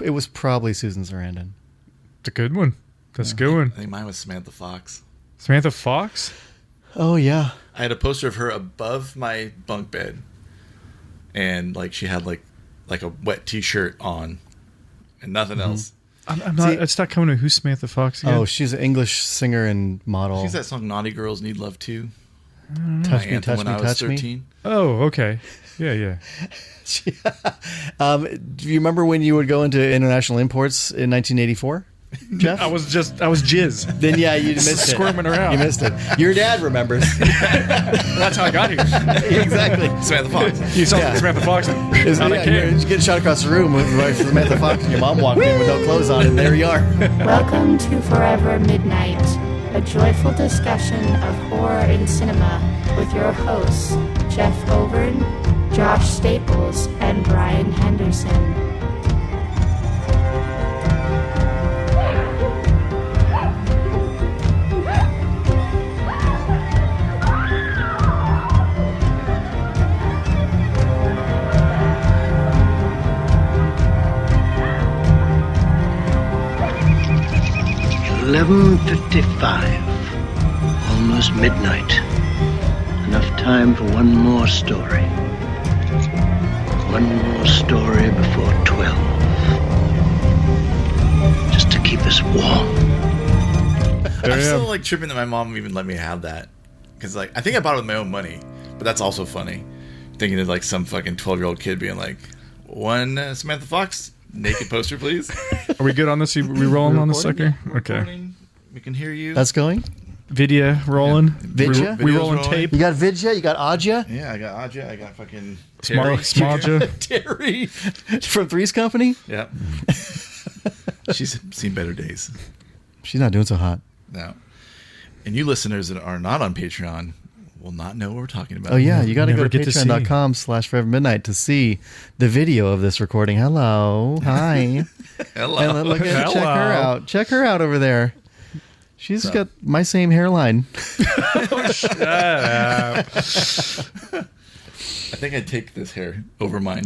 It was probably Susan Sarandon. It's a good one. That's a good one. I think mine was Samantha Fox. Samantha Fox? Oh, yeah. I had a poster of her above my bunk bed. And like she had like a wet t-shirt on and nothing else. I'm not. It's not coming to who's Samantha Fox again? Oh, she's an English singer and model. She's that song "Naughty Girls Need Love Too." Touch me, touch when me, I was touch 13. me. Oh, okay. Yeah. Do you remember when you would go into international imports in 1984, Jeff? I was jizz. Then yeah, you missed it. Squirming around. You missed it. Your dad remembers. That's how I got here. Exactly. Samantha Fox. You saw Yeah. Samantha Fox. You get shot across the room with Samantha Fox, and your mom walked in with no clothes on, and there you are. Welcome to Forever Midnight, a joyful discussion of horror in cinema with your hosts, Jeff Overn, Josh Staples, and Brian Henderson. $11:55, almost midnight. Enough time for one more story. One more story before 12. Just to keep us warm. I'm still like tripping that my mom even let me have that. Because like, I think I bought it with my own money. But that's also funny. Thinking of like some fucking 12-year-old kid being like, one Samantha Fox naked poster, please. Are we good on this? We rolling on this sucker? Okay. Recording. We can hear you. That's going. Video rolling. Vidya? We rolling Video's tape. You got Vidya. You got Adja. Yeah, I got Aja. I got fucking Smaja. Terry from Three's Company. Yep. She's seen better days. She's not doing so hot. No. And you listeners that are not on Patreon will not know what we're talking about. Oh yeah, you got to go Never to get to see. patreon.com/forevermidnight to see the video of this recording. Hello, hi. Hello. And look at check her Hello. out. Check her out over there. She's got my same hairline. Shut up. I think I'd take this hair over mine.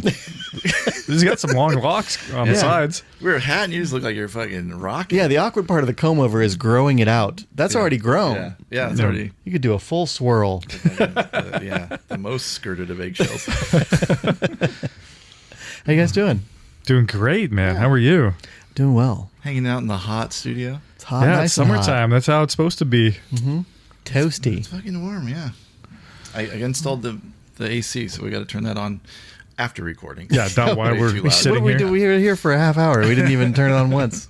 He's got some long locks on the sides. Wear a hat and you just look like you're fucking rocking. Yeah, the awkward part of the comb over is growing it out. That's already grown. Yeah, it's already. You could do a full swirl. The most skirted of eggshells. How you guys doing? Doing great, man. How are you? Doing well. Hanging out in the hot studio. It's hot, Yeah, nice it's and hot. summertime. That's how it's supposed to be. Toasty. It's fucking warm, yeah. I installed the AC, so we got to turn that on after recording. Yeah, not why Way we're too loud. What sitting did we here. do? We were here for a half hour. We didn't even turn it on once.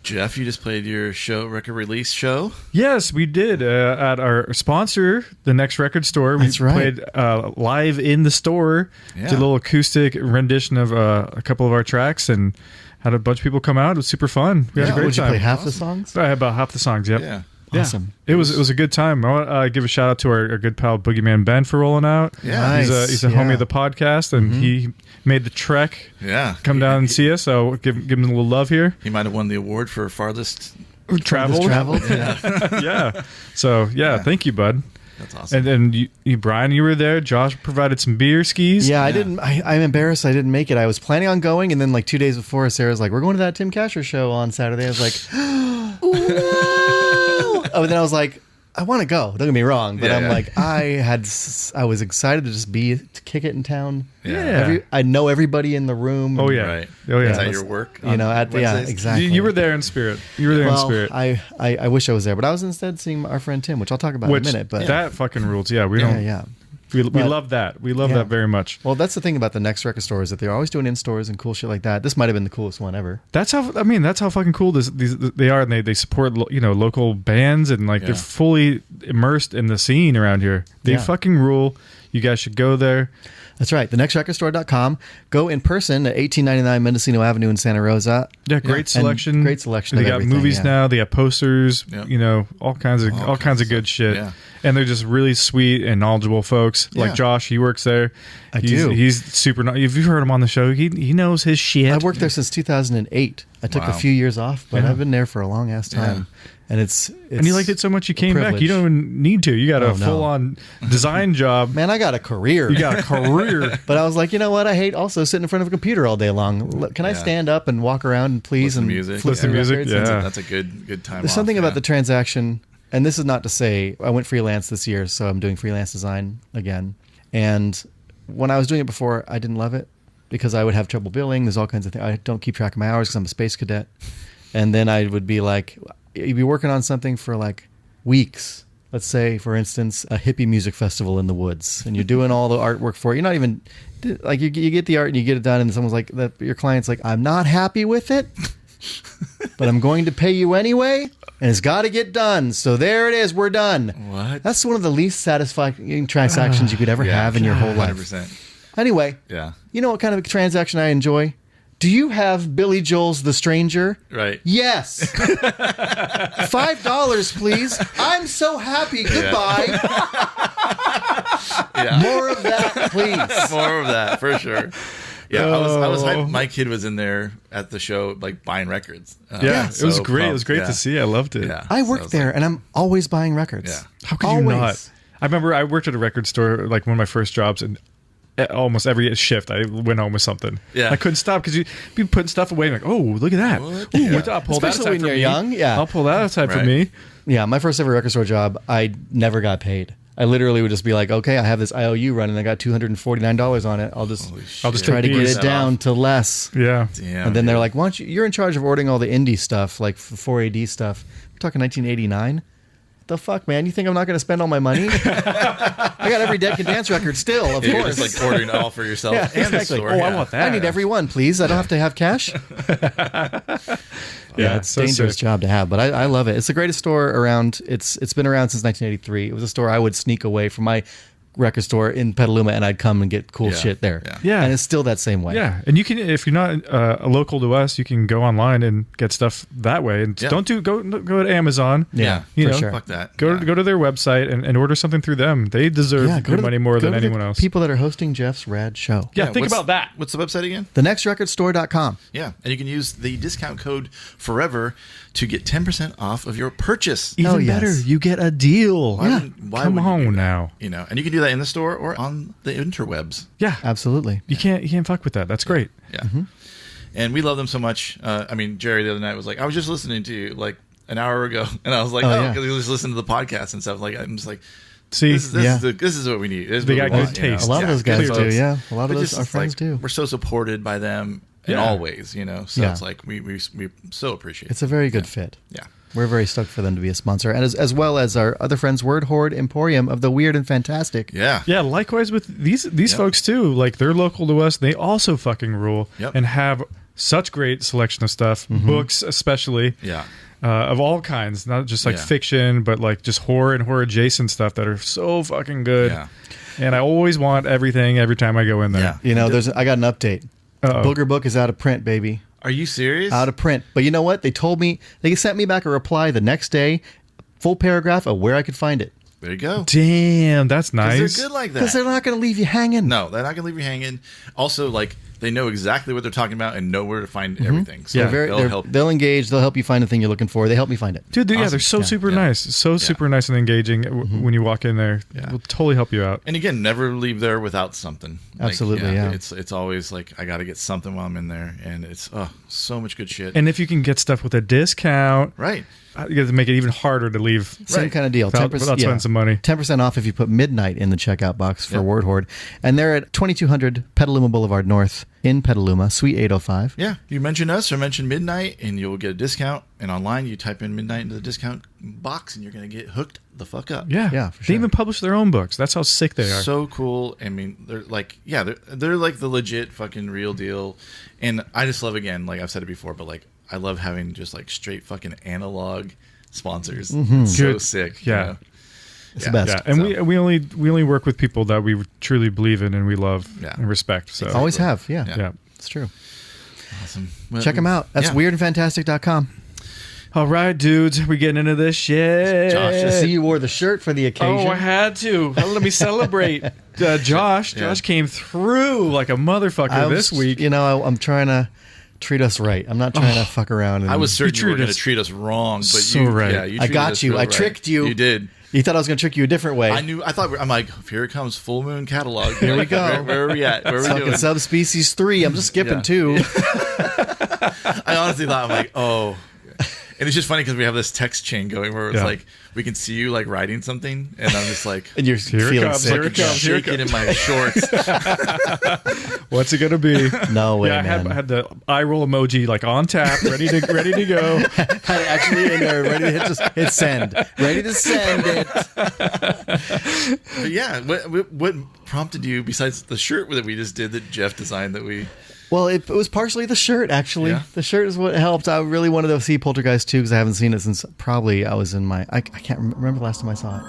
Jeff, you just played your record release show. Yes, we did at our sponsor, the Next Record Store. That's we right. played live in the store. Yeah. Did a little acoustic rendition of a couple of our tracks and had a bunch of people come out. It was super fun. We had a great Would you time. play half the songs? I had about half the songs. Yep. Yeah. Yeah. Awesome. It was a good time. I want to give a shout out to our good pal Boogeyman Ben for rolling out. Yeah. He's a Nice. homie Yeah. of the podcast, and he made the trek Yeah. come down and see us. So give him a little love here. He might have won the award for farthest. Traveled. Yeah. Yeah. So thank you, bud. That's awesome. And you, Brian, you were there. Josh provided some beer skis. Yeah, I didn't. I'm embarrassed I didn't make it. I was planning on going, and then like 2 days before, Sarah's like, "We're going to that Tim Casher show on Saturday." I was like, "Whoa!" Oh, and then I was like, "I want to go." Don't get me wrong, but Yeah, I'm yeah. like, I was excited to just to kick it in town. Yeah. I know everybody in the room. Oh yeah. Right. Oh yeah. Is that your work? You know, on Wednesdays? exactly. You were there in spirit. You were there in Well, spirit. I wish I was there, but I was instead seeing our friend Tim, which I'll talk about Which in a minute. But that fucking rules. Yeah, we don't. yeah. We But- love that. We love Yeah. that very much. Well, that's the thing about the Next Record Store is that they're always doing in stores and cool shit like that. This might have been the coolest one ever. That's how fucking cool they are, and they support local bands and like Yeah. they're fully immersed in the scene around here. They Yeah. fucking rule. You guys should go there. That's right. TheNextRecordStore.com. Go in person at 1899 Mendocino Avenue in Santa Rosa. Yeah, great And selection. great selection They of got everything, movies yeah. now. They got posters. Yep. All kinds of good shit. Yeah. and they're just really sweet and knowledgeable folks. Yeah. Like Josh, he works there. I do. He's super. If you've heard him on the show, he knows his shit. I've worked there since 2008. I took a few years off, but I've been there for a long ass time. And it's and you liked it so much you came back. You don't even need to. You got a full on design job. Man, I got a career. You got a career. But I was like, you know what? I hate also sitting in front of a computer all day long. Can I stand up and walk around and please Listen and to music. flip Listen to through music. records? Yeah. That's a good time. There's something about the transaction, and this is not to say I went freelance this year, so I'm doing freelance design again. And when I was doing it before, I didn't love it because I would have trouble billing. There's all kinds of things. I don't keep track of my hours because I'm a space cadet. And then I would be like, you'd be working on something for like weeks. Let's say, for instance, a hippie music festival in the woods, and you're doing all the artwork for it. You're not even like you get the art and you get it done, and someone's like, your client's like, I'm not happy with it, but I'm going to pay you anyway, and it's got to get done. So there it is, we're done. What? That's one of the least satisfying transactions you could ever have in your whole life. 100%. Anyway, Yeah. you know what kind of transaction I enjoy? Do you have Billy Joel's The Stranger? Right. Yes. $5, please. I'm so happy. Goodbye. Yeah. More of that, please. More of that for sure. Yeah, I was hyped. My kid was in there at the show, like buying records. Yeah, it was so great. It was pumped. great Yeah. to see. I loved it. Yeah. I So work was there, like, and I'm always buying records. Yeah. How could you Always. not? I remember I worked at a record store, like one of my first jobs, and almost every shift I went home with something. Yeah. I couldn't stop because you'd be putting stuff away. Like, oh, look at that. What? Ooh, Yeah. I'll pull that Especially aside when for you're me. young, yeah. I'll pull that aside for Right. me. Yeah, my first ever record store job, I never got paid. I literally would just be like, okay, I have this IOU running. I got $249 on it. I'll just try to take get these it down to less. Yeah. Damn, And then they're dude. like, why don't you're in charge of ordering all the indie stuff, like 4AD stuff. We're talking 1989. The fuck, man? You think I'm not going to spend all my money? I got every Dead Can Dance record still, of You're course. just like ordering it all for yourself Yeah, and the exactly. store. Oh, I want that. I need every one, please. I don't have to have cash. Yeah, it's a so dangerous sick. job to have, but I love it. It's the greatest store around. It's been around since 1983. It was a store I would sneak away from my record store in Petaluma, and I'd come and get cool Yeah, shit there. yeah. Yeah. And it's still that same way. Yeah, and you can, if you're not a local to us, you can go online and get stuff that way. And Yeah. don't go to Amazon. Yeah, You for know, sure. Fuck that. Go Yeah. go to their website and order something through them. They deserve Yeah, your money more go than to the anyone else. People that are hosting Jeff's rad show. Yeah, think what's- about that. What's the website again? TheNextRecordStore.com. Yeah, and you can use the discount code FOREVER to get 10% off of your purchase. Even Oh, yes. better, you get a deal. Why Yeah. why Come would you do on that? now. You know, and you can do that in the store or on the interwebs. Yeah, Absolutely. you can't fuck with that. That's great. Yeah. And we love them so much. I mean, Jerry the other night was like, I was just listening to you like an hour ago. And I was like, Oh, oh, yeah. because he was listening to the podcast and stuff. Like, I'm just like, See, this Yeah. is what we need. This is They what got we good want, you know? taste. A lot of those guys good do, folks. yeah. A lot of But those just, our friends like, do. We're so supported by them in Yeah. all ways, you know? So Yeah. it's like, we so appreciate It's a very good fit. Yeah. We're very stoked for them to be a sponsor, and as well as our other friends, Word Horde Emporium of the Weird and Fantastic. Yeah. Yeah, likewise with these Yep. folks too. Like they're local to us. They also fucking rule Yep. and have such great selection of stuff, books especially. Yeah. Of all kinds, not just like Yeah. fiction, but like just horror and horror adjacent stuff that are so fucking good. Yeah. And I always want everything every time I go in there. Yeah. You know, I got an update. Uh-oh. Booger Book is out of print, baby. Are you serious? Out of print. But you know what? They told me, they sent me back a reply the next day, full paragraph of where I could find it. There you go. Damn, that's 'Cause nice. They're good like Because that. they're not going to leave you hanging. No, they're not going to leave you hanging. Also, like, they know exactly what they're talking about and know where to find everything. So Yeah. they'll help. They'll engage. They'll help you find the thing you're looking for. They help me find it. Dude, yeah, Awesome. they're so Yeah. super Yeah. nice. So super nice and engaging when you walk in there. Yeah. Will totally help you out. And again, never leave there without something. Like, Absolutely, yeah. It's always like, I got to get something while I'm in there. And it's, so much good shit. And if you can get stuff with a discount, right. you got to make it even harder to leave. Same Right. kind of deal. Without spending some money. 10% off if you put midnight in the checkout box for Yep. Word Horde. And they're at 2200 Petaluma Boulevard North in Petaluma, Suite 805. Yeah. You mention us or mention Midnight and you'll get a discount. And online, you type in Midnight into the discount box and you're going to get hooked the fuck up. Yeah, Yeah, for They sure. even publish their own books. That's how sick they are. So cool. I mean, they're like, yeah, they're like the legit fucking real deal. And I just love, again, like I've said it before, but like I love having just like straight fucking analog sponsors. It's so Good. sick. Yeah. You know? It's the best. Yeah, and So- we only work with people that we truly believe in and we love Yeah. and respect. So Always have. Yeah. Yeah. yeah. It's true. Awesome. Well, Check them out. That's yeah. weirdandfantastic.com. All right, dudes, we getting into this shit. Josh, I see you wore the shirt for the occasion. Oh, I had to. Let me celebrate. Josh came through like a motherfucker this week. You know, I'm trying to treat us right. I'm not trying to fuck around. I was certain you were going to treat us wrong, but so right. Yeah, you I got you. I right. tricked you. You did. You thought I was going to trick you a different way. I'm like, here it comes, full moon catalog. Here we go. Where are we at? Where are we Fucking doing? subspecies 3. I'm just skipping 2. I honestly thought, I'm like, oh. And it's just funny because we have this text chain going where it's like, we can see you like writing something, and I'm just like, and you're feeling sick. Here it comes. Shaking in my shorts. What's it gonna be? No way, man. I had the eye roll emoji like on tap, ready to go. Had it actually in there, ready to hit send, ready to send it. But yeah, what prompted you besides the shirt that we just did that Jeff designed that we? Well, it was partially the shirt, actually. Yeah. The shirt is what helped. I really wanted to see Poltergeist 2 because I haven't seen it since probably I was in my... I can't remember the last time I saw it.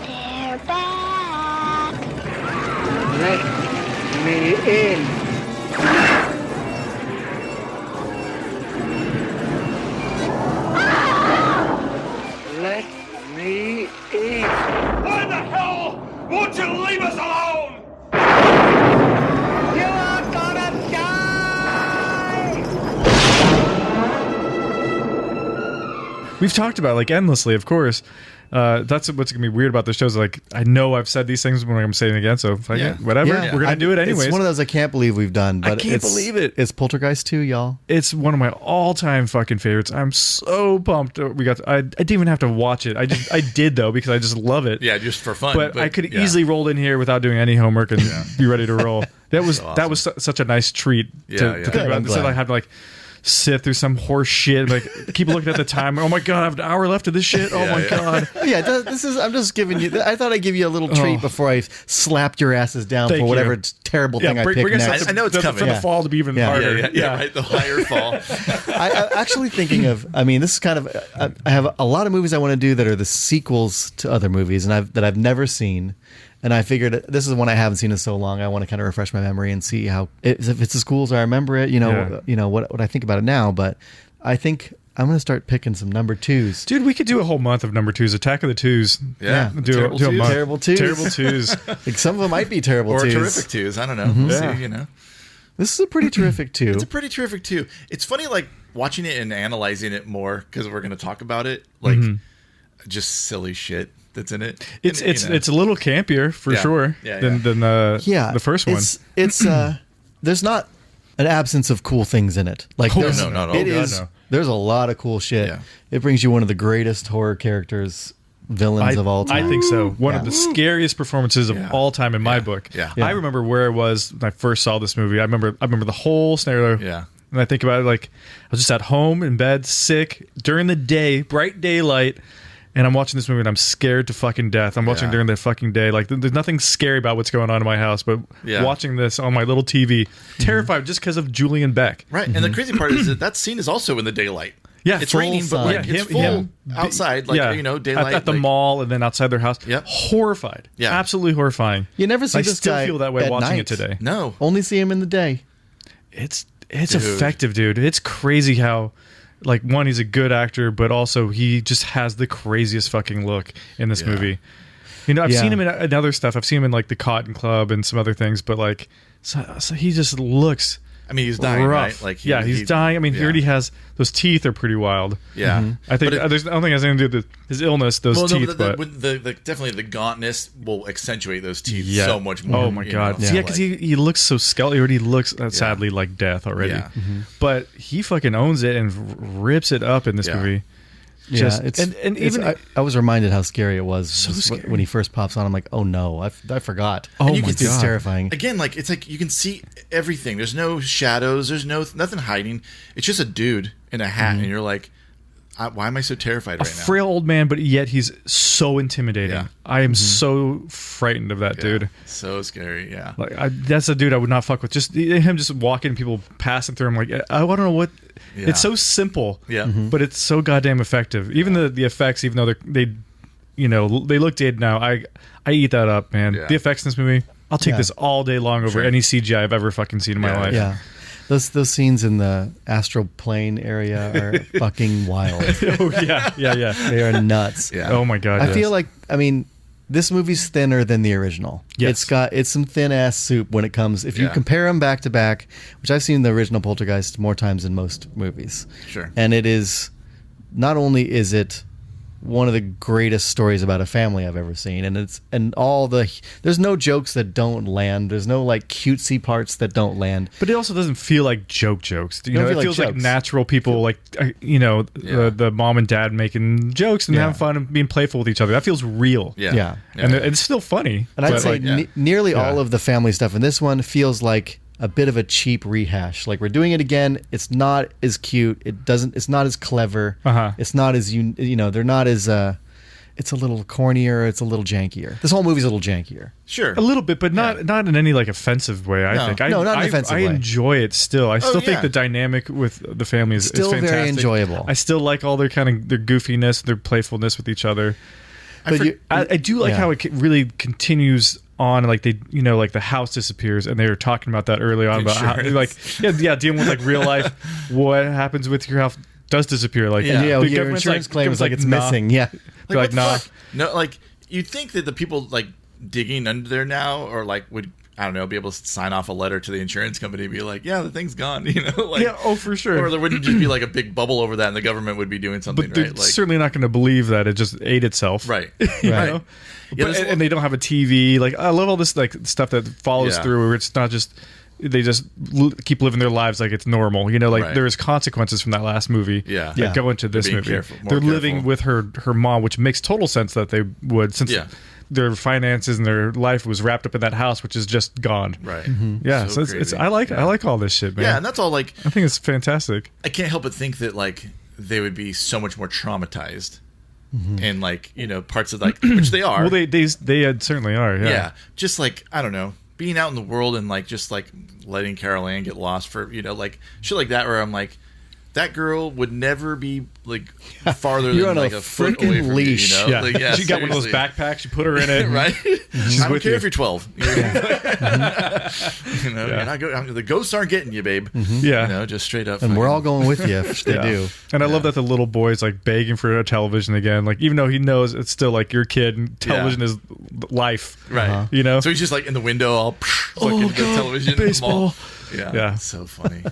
They're back. Let me in. Let me in. Why the hell won't you leave us alone? You are gonna die! We've talked about it, like endlessly, of course. That's what's gonna be weird about the shows. Like, I know I've said these things when I'm saying it again, so whatever. Yeah. We're gonna do it anyways. It's one of those I can't believe we've done. But I can't believe it. It's Poltergeist 2, y'all. It's one of my all-time fucking favorites. I'm so pumped. I didn't even have to watch it. I did though because I just love it. Yeah, just for fun. But I could easily roll in here without doing any homework and be ready to roll. That was awesome. that was such a nice treat to think about. I'm Instead of glad. having to like sit through some horse shit, like keep looking at the time. Oh my god, I have an hour left of this shit. Oh my god. Yeah, this is. I'm just giving you. I thought I'd give you a little treat before I slapped your asses down Thank for whatever you. terrible thing I picked bring us next. up I know it's coming. for the Yeah. fall to be even Yeah. harder. Yeah, right. The higher fall. I'm actually thinking of. I mean, this is kind of. I have a lot of movies I want to do that are the sequels to other movies, and I've never seen. And I figured this is one I haven't seen in so long. I want to kind of refresh my memory and see how if it's as cool as I remember it. You know what I think about it now. But I think I'm going to start picking some number 2s. Dude, we could do a whole month of number 2s. Attack of the 2s. Yeah. Do a month. Terrible 2s. Terrible 2s. Like some of them might be terrible Or 2s. terrific twos. I don't know. Mm-hmm. We'll Yeah. see, you know. This is a pretty terrific 2. It's a pretty terrific too. It's funny, like watching it and analyzing it more because we're going to talk about it. Like just silly shit that's in it. It's And, you know. it's a little campier for Yeah. sure Yeah, than Yeah, the first one. It's there's not an absence of cool things in it. Like Oh, there's, no, no, no. it Oh, God, is. no. There's a lot of cool shit. Yeah. It brings you one of the greatest horror characters, villains of all time. I think so. One of Yeah. the scariest performances of Yeah. all time in my book. Yeah. I remember where I was when I first saw this movie. I remember the whole scenario. Yeah. And I think about it like I was just at home in bed, sick during the day, bright daylight, and I'm watching this movie and I'm scared to fucking death. I'm watching Yeah. during the fucking day. Like there's nothing scary about what's going on in my house, but Yeah. watching this on my little TV, terrified just because of Julian Beck. Right. And the crazy part is that scene is also in the daylight. Yeah, It's full raining, but like sun. it's full outside, like daylight at the like, mall and then outside their house. Yep. Horrified. Yeah. Absolutely horrifying. You never see I this still guy feel that way at watching night. it today. No. Only see him in the day. It's Dude. effective, dude. It's crazy how, like, one, he's a good actor, but also he just has the craziest fucking look in this Yeah. movie. You know, I've Yeah. seen him in other stuff. I've seen him in like the Cotton Club and some other things, but like, so he just looks. I mean, he's dying, rough. right? Like he's dying. I mean, he already has those teeth are pretty wild. Yeah. I think But it- I don't think it has anything to do with his illness. Those well, teeth, no, but the definitely the gauntness will accentuate those teeth yeah. so much more. Oh my you god! know? Yeah, because he looks so skeletal. He already looks sadly like death already. Yeah. But he fucking owns it and rips it up in this Yeah. movie. Yeah, Just, it's and it's- even I was reminded how scary it was So just scary. when he first pops on. I'm like, oh no, I forgot. Oh And you my can see It's god! terrifying. Again, like it's like you can see everything. There's no shadows. There's nothing hiding. It's just a dude in a hat, and you're like, why am I so terrified right now? Frail old man, but yet he's so intimidating. Yeah. I am so frightened of that dude. So scary. Yeah. Like that's a dude I would not fuck with. Just him, just walking, people passing through him. Like I don't know what. Yeah. It's so simple. Yeah. But it's so goddamn effective. Even the effects, even though they look dated now. I eat that up, man. Yeah. The effects in this movie. I'll take this all day long over any CGI I've ever fucking seen in my life. Yeah. Those scenes in the astral plane area are fucking wild. Oh yeah. They are nuts. Yeah. Oh my god. I feel like, I mean, this movie's thinner than the original. Yes. It's some thin ass soup when it comes. If you compare them back to back, which I've seen the original Poltergeist more times than most movies. Sure. And it is, not only is it one of the greatest stories about a family I've ever seen, and there's no jokes that don't land. There's no like cutesy parts that don't land. But it also doesn't feel like jokes. You Don't know, feel it feels like jokes. natural people, like the mom and dad making jokes and having fun and being playful with each other. That feels real. Yeah. And it's still funny. And I'd but, say like, nearly all of the family stuff in this one feels like a bit of a cheap rehash. Like, we're doing it again. It's not as cute. It's not as clever. It's not as they're not as it's a little cornier. It's a little jankier. This whole movie's a little jankier. Sure. a little bit, but not in any like offensive way. I think. No, not in an offensive way. I enjoy it still. I still think yeah. the dynamic with the family is Still fantastic. very enjoyable. I still like all their their goofiness, their playfulness with each other. I do like how it really continues on, like they, like the house disappears, and they were talking about that early on about how, like, dealing with like real life, what happens with your house does disappear, like, And, the your government's insurance claim is like it's nah. missing. Yeah. They're like, what the nah. fuck? No, like you'd think that the people like digging under there now, or like would, I don't know, be able to sign off a letter to the insurance company and be like, yeah, the thing's gone, like, Yeah, oh, for sure. or there wouldn't just be like a big bubble over that, and the government would be doing something, But they're right? Like, certainly not going to believe that it just ate itself, right, You right. know? Yeah, But, there's and they don't have a TV. Like, I love all this like stuff that follows Yeah. through, where it's not just they just keep living their lives like it's normal. Like Right. there's consequences from that last movie. Yeah. that go into this being movie. careful- more They're living careful. with her mom, which makes total sense that they would, since Yeah. their finances and their life was wrapped up in that house, which is just gone. Right. Yeah, So so it's crazy. I like all this shit, man. Yeah, and that's all. Like, I think it's fantastic. I can't help but think that like they would be so much more traumatized, and like parts of like which they are. Well, they certainly are. Yeah. Yeah, just like, I don't know, being out in the world and like just like letting Carol Ann get lost for like shit like that, where I'm like, that girl would never be like farther You're than on like a a foot freaking away from leash. you. Yeah. Like, yeah, She got one of those seriously. backpacks. You put her in it, and Right? I don't with care you. if you're 12. You're not the ghosts aren't getting you, babe. Yeah. Just straight up. And we're fucking- all going with you if they do. And I love that the little boy's like begging for a television again. Like, even though he knows it's still like your kid and television is life. Right. So he's just like in the window, all fucking the television, baseball. Yeah, so funny.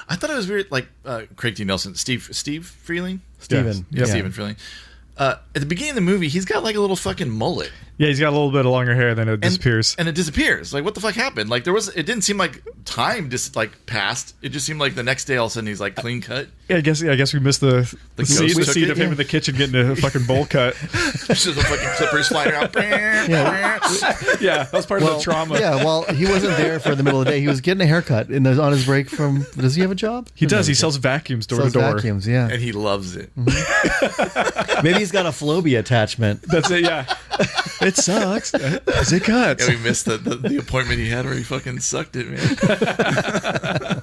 I thought it was weird. Like Craig T. Nelson, Steve Freeling, Steven. Yeah. Stephen Freeling. At the beginning of the movie, he's got like a little fucking mullet. Yeah, he's got a little bit of longer hair, then it disappears. And it disappears. Like, what the fuck happened? Like, it didn't seem like time just like passed. It just seemed like the next day all of a sudden he's like clean cut. I guess we missed the ghost scene took it, of him in the kitchen getting a fucking bowl cut. Just the fucking clippers flying out. Yeah, that was part of the trauma. Yeah, well, he wasn't there for the middle of the day. He was getting a haircut on his break from. Does he have a job? He does. He sells vacuums door to Sells door. vacuums. Yeah. And he loves it. Maybe he's got a phobia attachment. That's it. Yeah, it sucks. Is it cuts? Yeah, we missed the appointment he had where he fucking sucked it, man.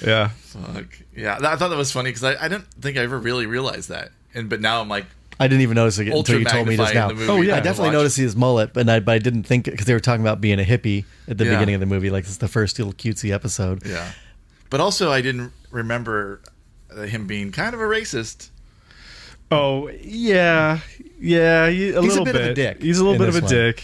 Yeah. Fuck. Yeah, I thought that was funny because I didn't think I ever really realized that. But now I'm like, I didn't even notice it until ultra you told me just now. magnifying the movie. Oh, yeah. I definitely noticed his mullet, but I didn't think, because they were talking about being a hippie at the Yeah. beginning of the movie. Like, it's the first little cutesy episode. Yeah. But also, I didn't remember him being kind of a racist. Oh yeah. He's He's a bit of a dick. He's a little in bit of a this one. dick.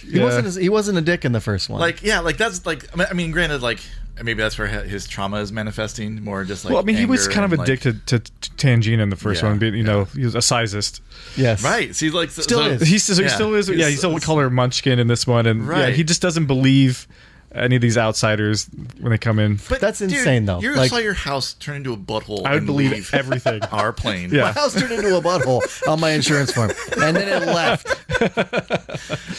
He wasn't a dick in the first one. Like, yeah, like that's like, I mean, granted, like maybe that's where his trauma is manifesting more, just like. Well, I mean, he was anger kind of and, like- addicted to Tangina in the first Yeah, one. Being, he was a sizist. yes, Right. See, like Still is. He still is. Yeah, he still would call her Munchkin in this one, and yeah, Right. he just doesn't believe any of these outsiders when they come in. But That's dude, insane, though. You Like- saw your house turn into a butthole. I would and believe leave everything. Our plane. Yeah. My house turned into a butthole on my insurance form, and then it left.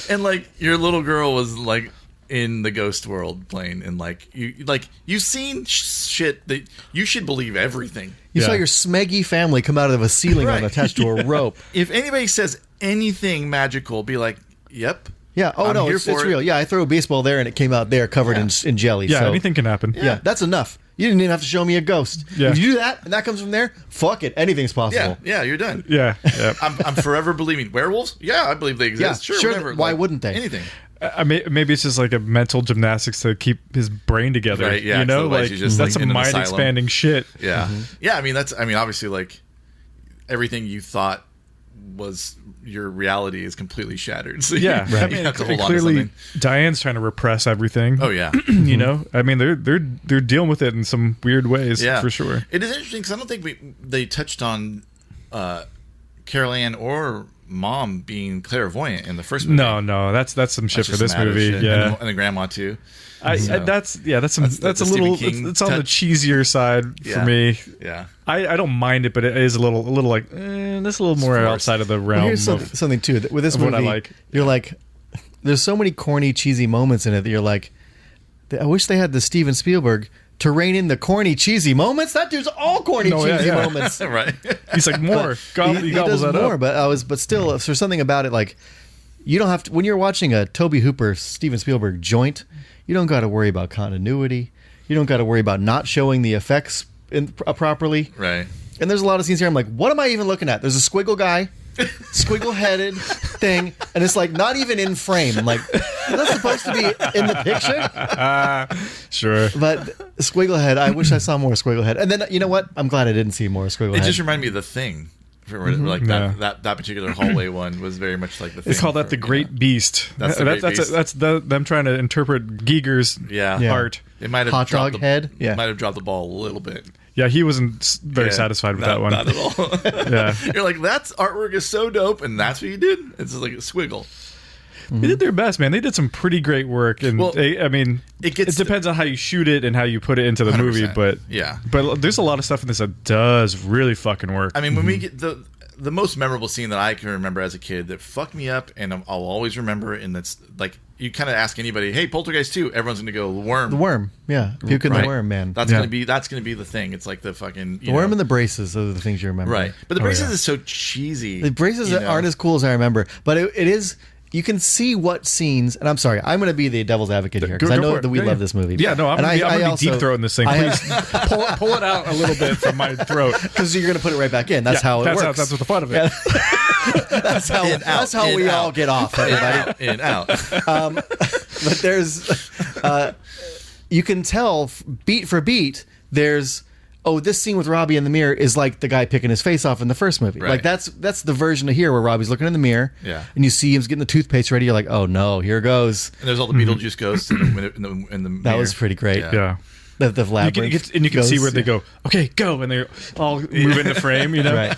And like your little girl was like in the ghost world playing, and you've seen shit that you should believe everything. You saw your smeggy family come out of a ceiling Right. attached to a rope. If anybody says anything magical, be like, "Yep." Yeah. Oh, I'm no, here it's for it. real. Yeah, I throw a baseball there and it came out there covered in jelly. Yeah, so, anything can happen. Yeah, that's enough. You didn't even have to show me a ghost. Yeah. If you do that and that comes from there, fuck it. Anything's possible. Yeah, you're done. Yeah. I'm forever believing werewolves. Yeah, I believe they exist. Yeah, sure, sure, whatever. why wouldn't they? Anything. Maybe it's just like a mental gymnastics to keep his brain together. Right, yeah, you know, 'cause otherwise like he's just, that's like, some in an mind asylum. expanding shit. Yeah, yeah. I mean, obviously, like everything you thought was your reality is completely shattered. So Yeah, you I mean, have to hold on to clearly something. Diane's trying to repress everything. Oh yeah, You know, I mean, they're dealing with it in some weird ways. yeah, for sure. It is interesting because I don't think they touched on Carol Ann or Mom being clairvoyant in the first movie. No, that's some shit That's for just this some added movie. shit. Yeah, and the grandma too. that's some That's that's the a little Stephen King it's on the touch. cheesier side Yeah. for me. Yeah, I don't mind it, but it is a little like that's a little more forced. outside of the Well, realm here's of something too. With this of movie, what I like. you're like, there's so many corny, cheesy moments in it that you're like, I wish they had the Steven Spielberg to rein in the corny, cheesy moments. That dude's all corny, No, yeah, cheesy yeah. moments. right. He's like more. He gobbles does that more, up. but still, if there's something about it, like you don't have to when you're watching a Tobe Hooper, Steven Spielberg joint. You don't got to worry about continuity. You don't got to worry about not showing the effects properly. Right. And there's a lot of scenes here. I'm like, what am I even looking at? There's a squiggle guy, squiggle-headed thing, and it's like not even in frame. I'm like, is that supposed to be in the picture? Sure. But squiggle head, I wish I saw more squiggle head. And then you know what? I'm glad I didn't see more squiggle It head. just reminded me of The Thing. Like that particular hallway one was very much like The Thing. It's called that the Great Beast. That's the Great Beast. That's them trying to interpret Giger's Yeah. art. It might have Hot dropped dog head? Yeah, Yeah. might have dropped the ball a little bit. Yeah, he wasn't very Yeah, satisfied with not- that one. Not at all. Yeah. You're like, that's artwork is so dope, and that's what you did. It's just like a swiggle. They did their best, man. They did some pretty great work, and Well, I mean, it it gets- depends on how you shoot it and how you put it into the movie. 100%. But Yeah. but there's a lot of stuff in this that does really fucking work. I mean, when we get the most memorable scene that I can remember as a kid that fucked me up, and I'll always remember, and that's like you kind of ask anybody, "Hey, Poltergeist 2," everyone's gonna go the worm. The worm, yeah, puking Right. the worm, man. That's Yeah. gonna be the thing. It's like the fucking The worm and the braces are the things you remember, right. But the Oh, braces yeah. is so cheesy. The braces you know? aren't as cool as I remember, but it is. You can see what scenes, and I'm sorry, I'm going to be the devil's advocate here because Go I for know it. that we Yeah, love yeah. this movie. Yeah, no, I'm And gonna be also- deep throating this thing. I- Please pull it out a little bit from my throat. because you're going to put it right back in. That's how it works. That's what the fun of it. That's how. In, out, That's how in, we out. all get off, everybody. In out. But there's, you can tell beat for beat. There's, this scene with Robbie in the mirror is like the guy picking his face off in the first movie. Right. Like that's the version of here where Robbie's looking in the mirror. Yeah. And you see him getting the toothpaste ready. You're like, oh no, here goes. And there's all the Beetlejuice ghosts in the That was pretty great. Yeah. The labyrinth. You can see ghosts, where they yeah. go. Okay, go, and they all move into frame. You know, Right.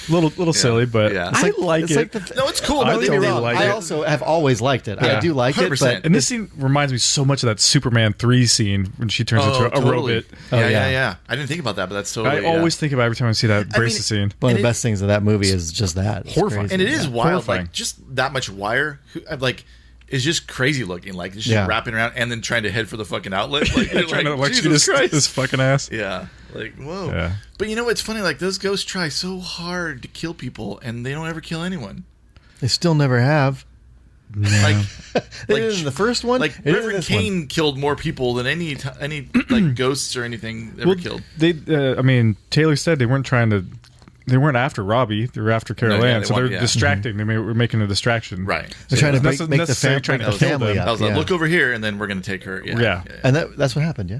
little silly, but Yeah. I like It's it. like the No, it's cool. I Don't get me totally wrong. like I it. also have always liked it. Yeah. I do like it, 100%. but And this scene reminds me so much of that Superman 3 scene when she turns into a totally. robot. Yeah, yeah. yeah. I didn't think about that, but that's totally. I always think about it every time I see that braces scene. one of And the it- best things of that movie is just that. It's Horrifying. crazy. And it is Yeah. wild, Horrifying. like just that much wire, like is just crazy looking, like it's just Yeah. wrapping around and then trying to head for the fucking outlet, like, you're Trying to like electrocute Jesus Christ. this fucking ass. Yeah, like whoa. Yeah. But you know what's funny? Like those ghosts try so hard to kill people, and they don't ever kill anyone. They still never have. Like, They did it in the first one. like They did it in Reverend this one. Cain killed more people than any like ghosts or anything ever killed. They, I mean, Taylor said they weren't after Robbie. They were after Carol No, yeah, Ann, they so want- they're yeah. distracting. They were making a distraction. Right. They're trying to That's make the necessarily trying to kill family them. up. I was like, yeah. look over here, and then we're going to take her. Yeah. yeah. And that's what happened. Yeah.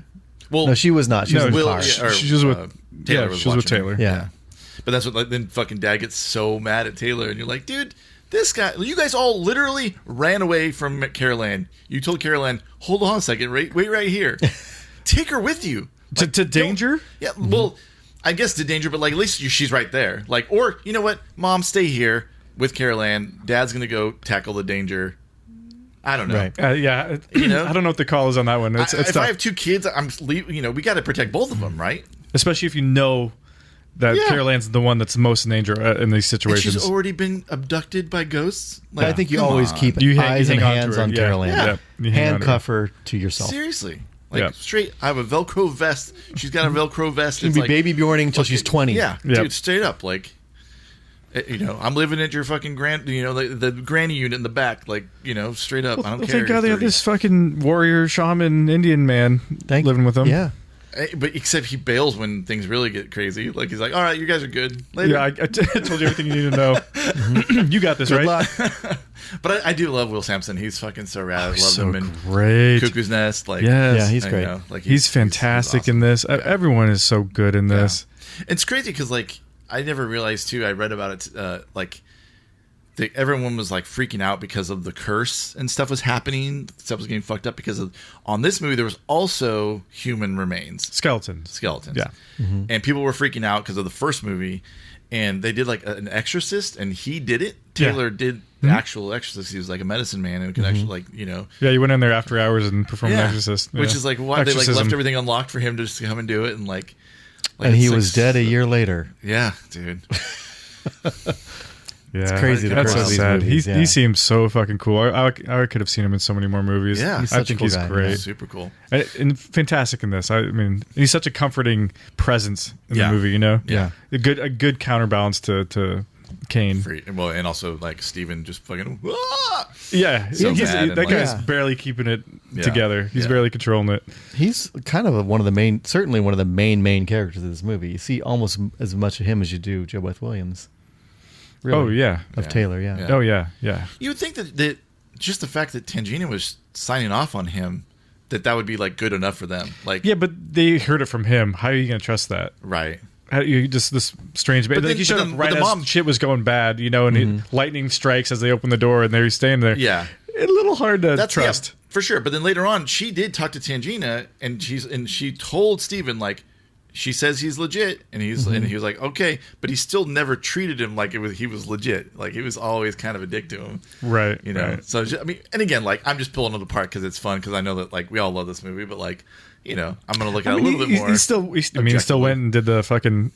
Well, No, she was not. She was in the Will, car. yeah, or, She was with- Taylor. yeah, was she was with watching Taylor. her. Yeah. But that's what. Like, then fucking dad gets so mad at Taylor, and you're like, dude, this guy. You guys all literally ran away from Carol Ann. You told Carol Ann, hold on a second, wait right here. Take her with you. To danger? Yeah. Well, I guess to danger, but like at least she's right there. Like, or you know what, Mom, stay here with Carol Ann. Dad's gonna go tackle the danger. I don't know. Right. Yeah. You know? I don't know what the call is on that one. It's if tough. I have two kids, we got to protect both of them, right? Especially if you know that Carol Ann's the one that's most in danger in these situations. And she's already been abducted by ghosts. Like, I think you always keep eyes and hands on Carol Ann. Handcuff her to yourself. Seriously. Like, straight, I have a Velcro vest. She's got a Velcro vest. She's going to be baby Bjorning until she's 20. Yeah, dude, straight up. Like, I'm living at your fucking the granny unit in the back. Like, straight up. I don't care. Thank God they have this fucking warrior, shaman, Indian man living with them. Yeah. But except he bails when things really get crazy. Like, he's like, all right, you guys are good. Later. Yeah, I told you everything you need to know. You got this, Good right? luck. But I do love Will Sampson. He's fucking so rad. I love him in great. Cuckoo's Nest. Like, yeah, he's great. Like he's fantastic awesome. in this. Yeah. Everyone is so good in this. Yeah. It's crazy because, like, I never realized, too, I read about it, everyone was, like, freaking out because of the curse and stuff was happening. Stuff was getting fucked up because on this movie, there was also human remains. Skeletons. Yeah. Mm-hmm. And people were freaking out because of the first movie. And they did, like, an exorcist, and he did it. Taylor did the actual exorcist. He was, like, a medicine man and could actually, like, Yeah, you went in there after hours and performed an exorcist. Which is, like, why they, like, left everything unlocked for him to just come and do it. And, like and he was dead a year later. Yeah, dude. Yeah, it's crazy. That's so sad. Movies, he seems so fucking cool. I could have seen him in so many more movies. Yeah, I think he's great. Yeah, super cool and fantastic in this. I mean, he's such a comforting presence in the movie. Yeah, a good counterbalance to Kane. Well, and also like Steven just fucking. Yeah, so that guy's barely keeping it together. He's barely controlling it. He's kind of one of the main characters of this movie. You see almost as much of him as you do Joe Beth Williams. Really, oh yeah, of Taylor, yeah. Oh yeah. You would think that just the fact that Tangina was signing off on him, that would be like good enough for them. Like, yeah, but they heard it from him. How are you going to trust that? Right. How, you just this strange. But like he showed up right as mom, shit was going bad, and lightning strikes as they open the door, and there he's standing there. Yeah, a little hard to trust for sure. But then later on, she did talk to Tangina, and she told Steven, like, she says he's legit, and he was like, okay, but he still never treated him like he was legit. Like, he was always kind of a dick to him, right? Right. So I mean, and again, like, I'm just pulling it apart because it's fun because I know that like we all love this movie, but like, I'm gonna look at it a little bit more. He still went and did the fucking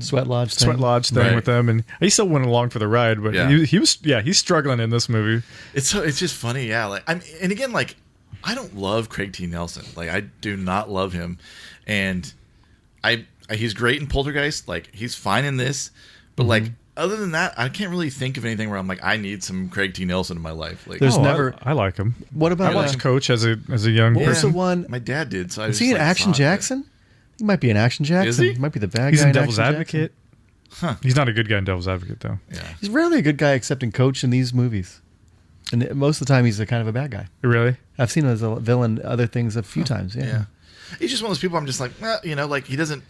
sweat lodge thing with them, and he still went along for the ride. But he's struggling in this movie. It's just funny, yeah. Like, and again, like, I don't love Craig T. Nelson. Like, I do not love him, and he's great in Poltergeist. Like, he's fine in this, but like, other than that, I can't really think of anything where I'm like, I need some Craig T. Nelson in my life. Like, there's never. I like him. What about I watched Coach as a young what was person? the one? My dad did. So is he an Action Jackson? He might be an Action Jackson. Is he? He might be the bad guy. He's in in Devil's Action Advocate. Jackson. Huh. He's not a good guy in Devil's Advocate though. Yeah. He's rarely a good guy except in Coach in these movies, and most of the time he's a kind of a bad guy. Really? I've seen him as a villain other things a few times. Yeah. He's just one of those people. I'm just like, like he doesn't.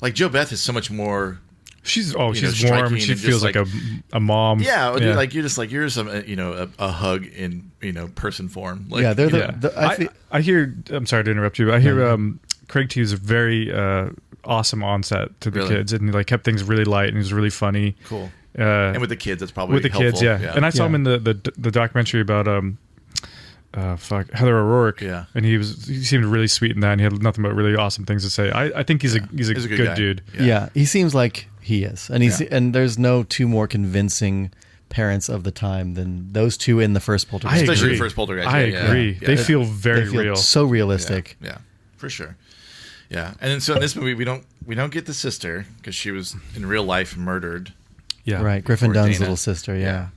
Like, Joe Beth is so much more. She's warm. She feels like a mom. Yeah, like you're some a hug in person form. Like, yeah, they're I hear. I'm sorry to interrupt you. But I hear Craig T is a very awesome on set to the kids, and he like kept things really light and he was really funny. Cool. And with the kids, that's probably with the helpful. kids. Yeah. And I saw him in the documentary about Heather O'Rourke. Yeah. And he seemed really sweet in that, and he had nothing but really awesome things to say. I think he's a good dude. Yeah, he seems like he is, and and there's no two more convincing parents of the time than those two in the first Poltergeist. Especially the first Poltergeist. I agree. Yeah. They feel very real. So realistic. Yeah, for sure. Yeah, and then so in this movie we don't get the sister because she was in real life murdered. Yeah, right. Griffin Dunn's little sister. Yeah.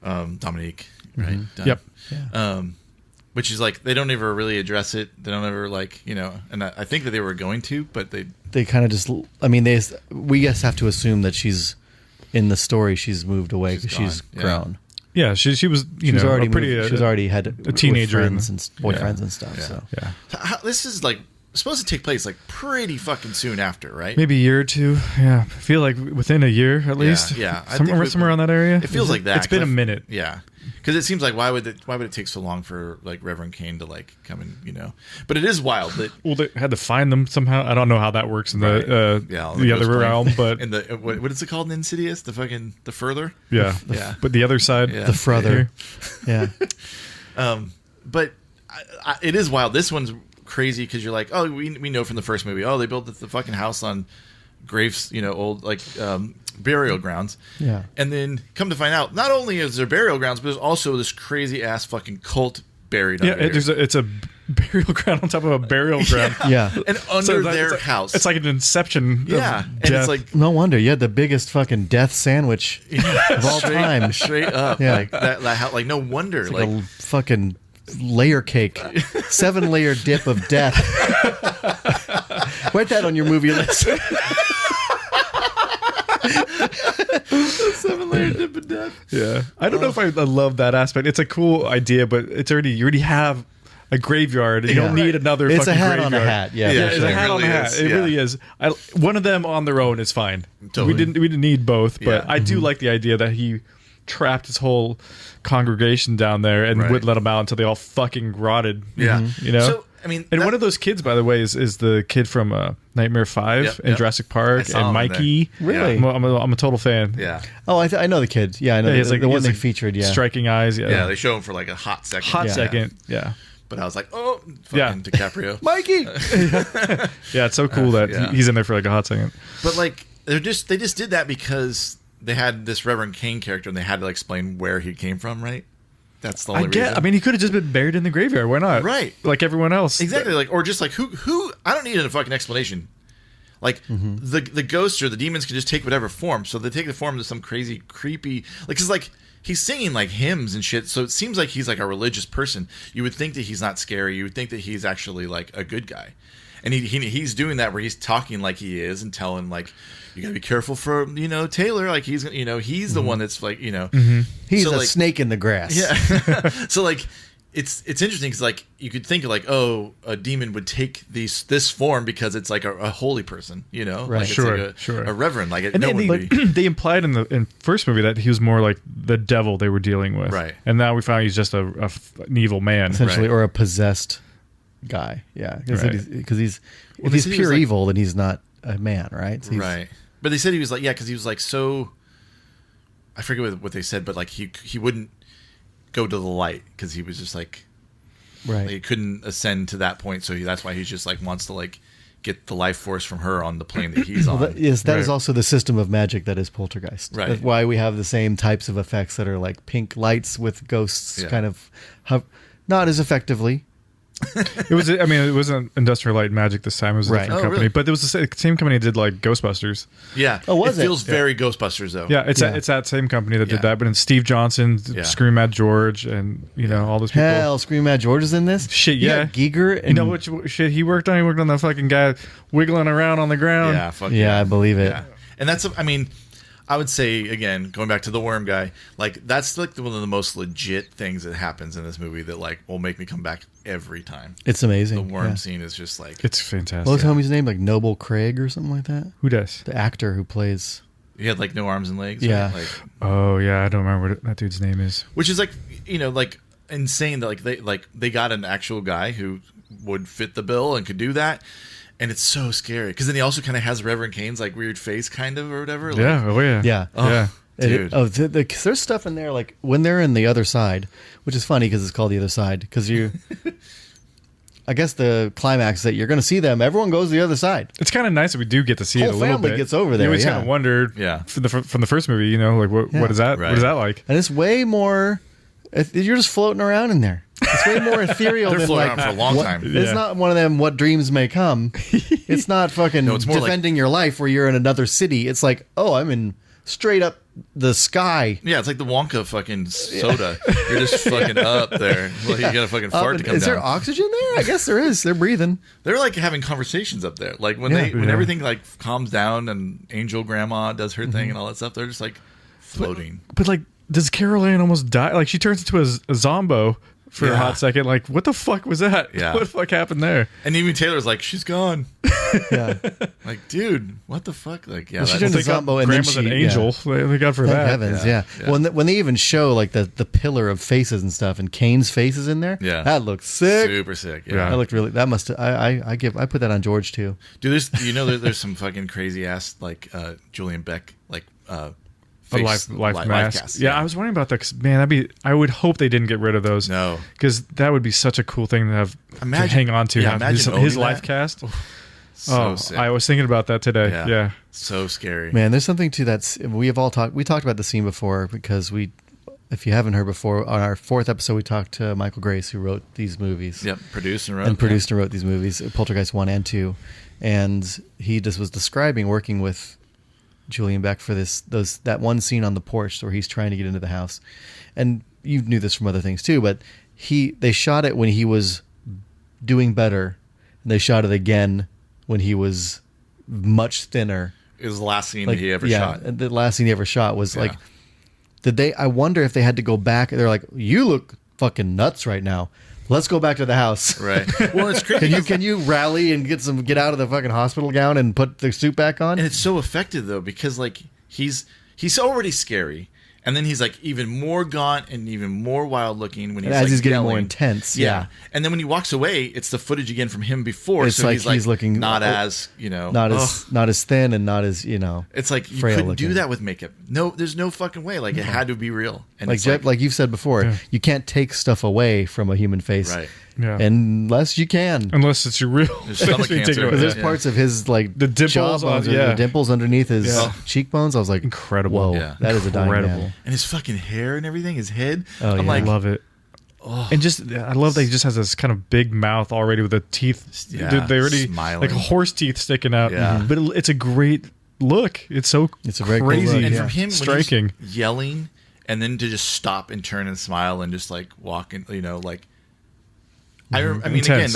Dominique. Right. Dunn. Yep. Yeah. Which is like they don't ever really address it. They don't ever like and I think that they were going to, but they kind of just. I mean, we just have to assume that she's in the story. She's moved away because she's grown. Yeah, she was. She was already she was already had a teenager friends and boyfriends and stuff. So this is like supposed to take place like pretty fucking soon after, right? Maybe a year or two. Yeah, I feel like within a year at least. Yeah. Somewhere around that area. It feels like that. It's been a minute. Yeah. Because it seems like why would it take so long for like Reverend Kane to like come and But it is wild that they had to find them somehow. I don't know how that works in the other realm, but in the what is it called in Insidious? The further. Yeah, but the other side, yeah. The further. Yeah. But it is wild. This one's crazy because you're like, oh, we know from the first movie. Oh, they built the fucking house on graves, old like burial grounds. Yeah. And then come to find out, not only is there burial grounds, but there's also this crazy ass fucking cult buried under here. It's a burial ground on top of a burial ground. Yeah. And under their house. It's like an inception. Yeah. And it's like, no wonder you had the biggest fucking death sandwich of all time. straight up. Yeah. Like that house, like no wonder. It's like a fucking layer cake, 7-layer dip of death. Write that on your movie list. 7-layer dip of death. Yeah, I don't know if I love that aspect. It's a cool idea, but you already have a graveyard. And you don't need another. It's fucking a hat graveyard. on a hat. Yeah, It's a hat on a really hat. is. It Yeah. really is. One of them on their own is fine. Totally. We didn't need both, but Yeah. I do like the idea that he trapped his whole congregation down there and Right. wouldn't let them out until they all fucking rotted. Yeah. You know. So, I mean, and one of those kids, by the way, is the kid from Nightmare 5 Yep, and yep. Jurassic I Park saw and him Mikey. there. Really? I'm a total fan. Yeah. Oh, I know the kid. Yeah, I know he's the he one has, they like, featured. Yeah, striking eyes. Yeah, Yeah, they show him for like a hot second. hot Yeah. second. Yeah. But I was like, oh, Yeah. fucking DiCaprio. Mikey. Yeah, it's so cool that yeah. he's in there for like a hot second. But like, they just did that because they had this Reverend Cain character and they had to like, explain where he came from, right? That's the only reason. I mean, he could have just been buried in the graveyard. Why not? Right. Like everyone else. Exactly. Like, or just like who? I don't need a fucking explanation. Like the ghosts or the demons can just take whatever form. So they take the form of some crazy, creepy. Like, cause like he's singing like hymns and shit. So it seems like he's like a religious person. You would think that he's not scary. You would think that he's actually like a good guy. And he's doing that where he's talking like he is and telling like, you gotta be careful for Taylor. Like he's he's the one that's like He's So, a like, snake in the grass. Yeah. So like it's interesting because like you could think of like, oh, a demon would take this form because it's like a holy person, Right. Like it's Sure, like sure. a reverend, like And no they, one would be. they implied in the first movie that he was more like the devil they were dealing with. Right. And now we found he's just an evil man. essentially, Right. or a possessed guy. Yeah, because Right. if they he's said he was pure like- evil, then he's not a man, right? So he's- Right. But they said he was like, yeah, because he was like so. I forget what they said, but like he wouldn't go to the light because he was just like right. he couldn't ascend to that point, so that's why he just like wants to like get the life force from her on the plane that he's on. Well, that is Right. also the system of magic that is Poltergeist. Right. That's why we have the same types of effects that are like pink lights with ghosts, Yeah. kind of not as effectively. It was an Industrial Light and Magic this time. It was a Right. different Oh, company. really? But it was the same company that did like Ghostbusters. Yeah. Oh, was it? feels very Ghostbusters though. Yeah, it's Yeah. it's that same company that Yeah. did that. But in Steve Johnson, Yeah. Scream Mad George, and all those people. Hell, Scream Mad George is in this. Shit, You yeah. got Giger. And, You know what shit he worked on? He worked on that fucking guy wiggling around on the ground. Yeah. Fuck Yeah, I believe it. Yeah. And that's, I mean, I would say, again, going back to the worm guy, like, that's like one of the most legit things that happens in this movie that, like, will make me come back every time. It's amazing. The worm yeah. scene is just like, It's fantastic. What was the homie's name? Like Noble Craig or something like that? Who does? The actor who plays. he had, like, no arms and legs. Yeah. Right? Like, Oh yeah, I don't remember what that dude's name is. which is, like, like, insane that, they got an actual guy who would fit the bill and could do that. And it's so scary. Because then he also kind of has Reverend Cain's, like, weird face, kind of, or whatever. Like, Yeah. Oh yeah. Yeah. Oh, Yeah. dude. There's stuff in there like when they're in the other side, which is funny because it's called the other side. Because I guess the climax is that you're going to see them. Everyone goes to the other side. It's kind of nice that we do get to see Whole it a little family bit. gets over there, You always yeah. kind of wondered. Yeah. From the first movie, like what is that? Right. What is that like? And it's way more. You're just floating around in there. It's way more ethereal They're than floating like around for a long what- time. It's Yeah. not one of them. What dreams may come. It's not fucking No, it's more like- defending your life where you're in another city. It's like, oh, I'm in straight up the sky. Yeah, it's like the Wonka fucking soda. You're just fucking up there. Well, you got a fucking fart to come Is down. there oxygen there? I guess there is. They're breathing. They're like having conversations up there. Like when Yeah. when Yeah. everything like calms down and Angel Grandma does her thing and all that stuff, they're just like floating. But like, does Carol Ann almost die? Like she turns into a zombo for a Yeah. hot second. Like, what the fuck was that? Yeah. What the fuck happened there? And even Taylor's like, she's gone. Yeah. Like, dude, what the fuck? Like, yeah, Well, she that's- turned to Thank God Zombo and then Grandma's she an angel. Thank God for Thank that. heavens, Yeah. yeah. When they even show like the pillar of faces and stuff, and Kane's face is in there. Yeah. that looks sick. super sick. Yeah. Yeah. That looked really. That must. I put that on George too. Dude, there's some fucking crazy ass like Julian Beck like A face- life li- mask. cast, Yeah, I was wondering about that because man, I would hope they didn't get rid of those. No. because that would be such a cool thing to have to Imagine- hang on to. yeah, have imagine his owning life that. cast. So sick. I was thinking about that today. Yeah. So scary. Man, there's something to that. We talked about the scene before because if you haven't heard before, on our 4th episode, we talked to Michael Grace, who wrote these movies. Yep, produced and wrote these movies, Poltergeist 1 and 2. And he just was describing working with Julian Beck for that one scene on the porch where he's trying to get into the house. And you knew this from other things too, but they shot it when he was doing better. And they shot it again when he was much thinner. It was the last scene that he ever shot. The last scene he ever shot was like, I wonder if they had to go back. They're like, you look fucking nuts right now. Let's go back to the house. Right. Well, it's crazy. Can you rally and get out of the fucking hospital gown and put the suit back on? And it's so effective though, because like he's already scary. And then he's like even more gaunt and even more wild looking when he's as he's getting yelling. more intense. Yeah. And then when he walks away, it's the footage again from him before. It's so like he's looking not as not as thin and not as It's like you couldn't do that with makeup. No, there's no fucking way. Like it had to be real. And like Jeff, like you've said before, you can't take stuff away from a human face, right? Yeah. Unless you can. Unless it's your real stomach cancer. Because there's parts of his like the dimples, the dimples underneath his cheekbones. I was like, incredible. Whoa, that is a dying man. And his fucking hair and everything, his head. Oh, I love it. Oh. And I love that he just has this kind of big mouth already with the teeth. Yeah, they already smiling. like horse teeth sticking out. Yeah. But it's a great look. It's a very crazy, cool look. And from him, striking, when he's yelling, and then to just stop and turn and smile and just like walk in, like. I mean, Intense. again,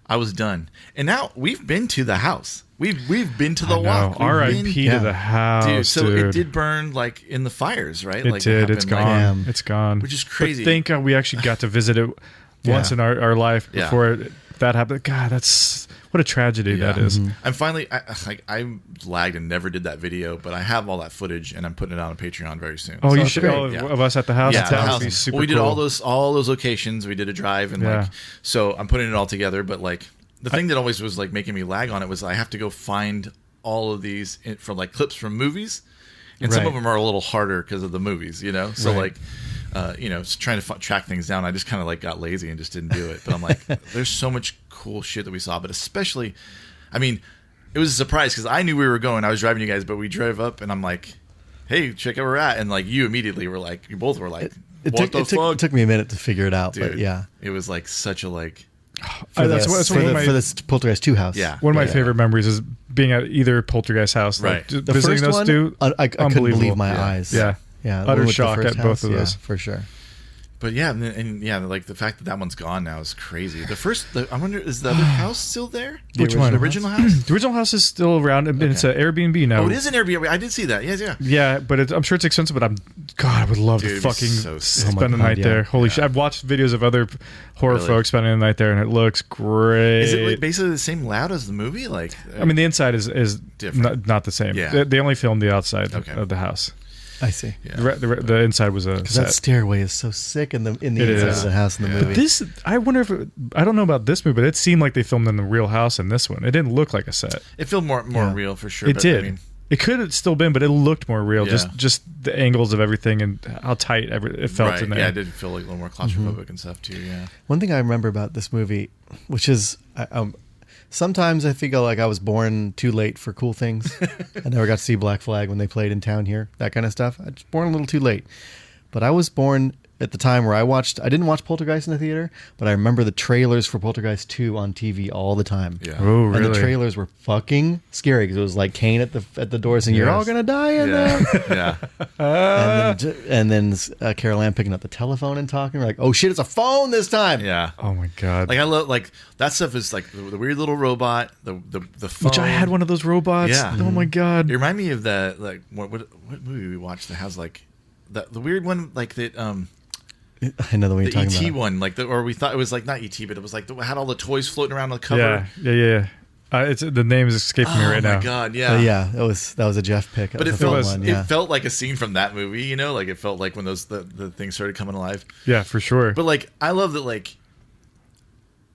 I was done, and now we've been to the house. We've been to the walk. R.I.P. to the house, dude. So dude. it did burn like in the fires, right? It like, did. It's gone. It's gone. Which is crazy. But thank God we actually got to visit it once in our life before that happened. God, that's what a tragedy that is. I'm finally. I lagged and never did that video, but I have all that footage, and I'm putting it on Patreon very soon. Oh, so you should. Of us at the house. Yeah, that would be super. We did cool. all those locations. We did a drive, and so I'm putting it all together. But like the thing that always was like making me lag on it was I have to go find all of these from like clips from movies, and some of them are a little harder because of the movies, So like. Trying to track things down, I just kind of like got lazy and just didn't do it. But I'm like, there's so much cool shit that we saw. But especially, I mean, it was a surprise because I knew we were going. I was driving you guys, but we drove up and I'm like, hey, check out where we're at. And like you immediately were like, you both were like, it took me a minute to figure it out. Dude, but yeah, it was like such a like. For this Poltergeist 2 house. Yeah. One of my favorite memories is being at either Poltergeist house. Right. Like, the visiting first those one, two. I couldn't believe my eyes. Yeah. Yeah, utter shock at both of those. for sure. But yeah, and like the fact that one's gone now is crazy. I wonder, is the other house still there? Which one? The original house? The original house is still around, and it's an Airbnb now. Oh, it is an Airbnb. I did see that. Yeah. Yeah, but I'm sure it's expensive. But I would love to fucking spend the night there. Holy shit! I've watched videos of other horror folks spending the night there, and it looks great. Is it like basically the same layout as the movie? Like, I mean, the inside is different, not the same. Yeah. They only filmed the outside of the house. I see. Yeah. The inside was a set. That stairway is so sick in the inside of the house in the movie. This, I wonder if I don't know about this movie, but it seemed like they filmed in the real house in this one. It didn't look like a set. It felt more real for sure. It did. I mean, it could have still been, but it looked more real. Just the angles of everything and how tight it felt in there. Yeah, it did feel like a little more claustrophobic and stuff too. Yeah. One thing I remember about this movie, which is sometimes I feel like I was born too late for cool things. I never got to see Black Flag when they played in town here, that kind of stuff. I was born a little too late. But I was born at the time where I didn't watch Poltergeist in the theater, but I remember the trailers for Poltergeist 2 on TV all the time. Yeah. Oh, really? And the trailers were fucking scary because it was like Kane at the door saying, "You're all gonna die in there." Yeah. and then Carol Ann picking up the telephone and talking. We're like, "Oh shit, it's a phone this time." Yeah. Oh my god. Like I love that stuff is like the weird little robot, the phone. Which I had one of those robots. Yeah. Oh my god. It reminded me of the like what movie we watched that has like the weird one like that I know the one you're talking ET about. one, like or we thought it was like not ET, but it was like had all the toys floating around on the cover. Yeah. It's the name is escaping me right now. Oh my god, yeah. Yeah, that was a Jeff pick. But it felt like a scene from that movie, like it felt like when the things started coming alive. Yeah, for sure. But like I love that like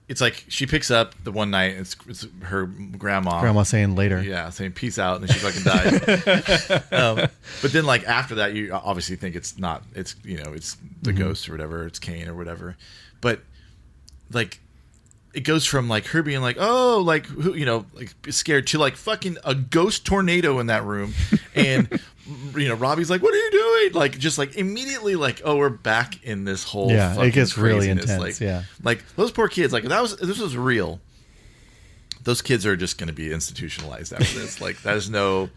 it's like she picks up the one night, it's her grandma saying later. Yeah, saying peace out, and then she fucking dies. But then like after that, you obviously think it's the ghost or whatever, it's Kane or whatever. But like it goes from like her being like, oh, like who, you know, like scared to like fucking a ghost tornado in that room, and you know, Robbie's like, what are you doing? Like just like immediately like, oh, we're back in this whole it gets really intense. Like, like those poor kids. Like this was real. Those kids are just going to be institutionalized after this. Like there's no.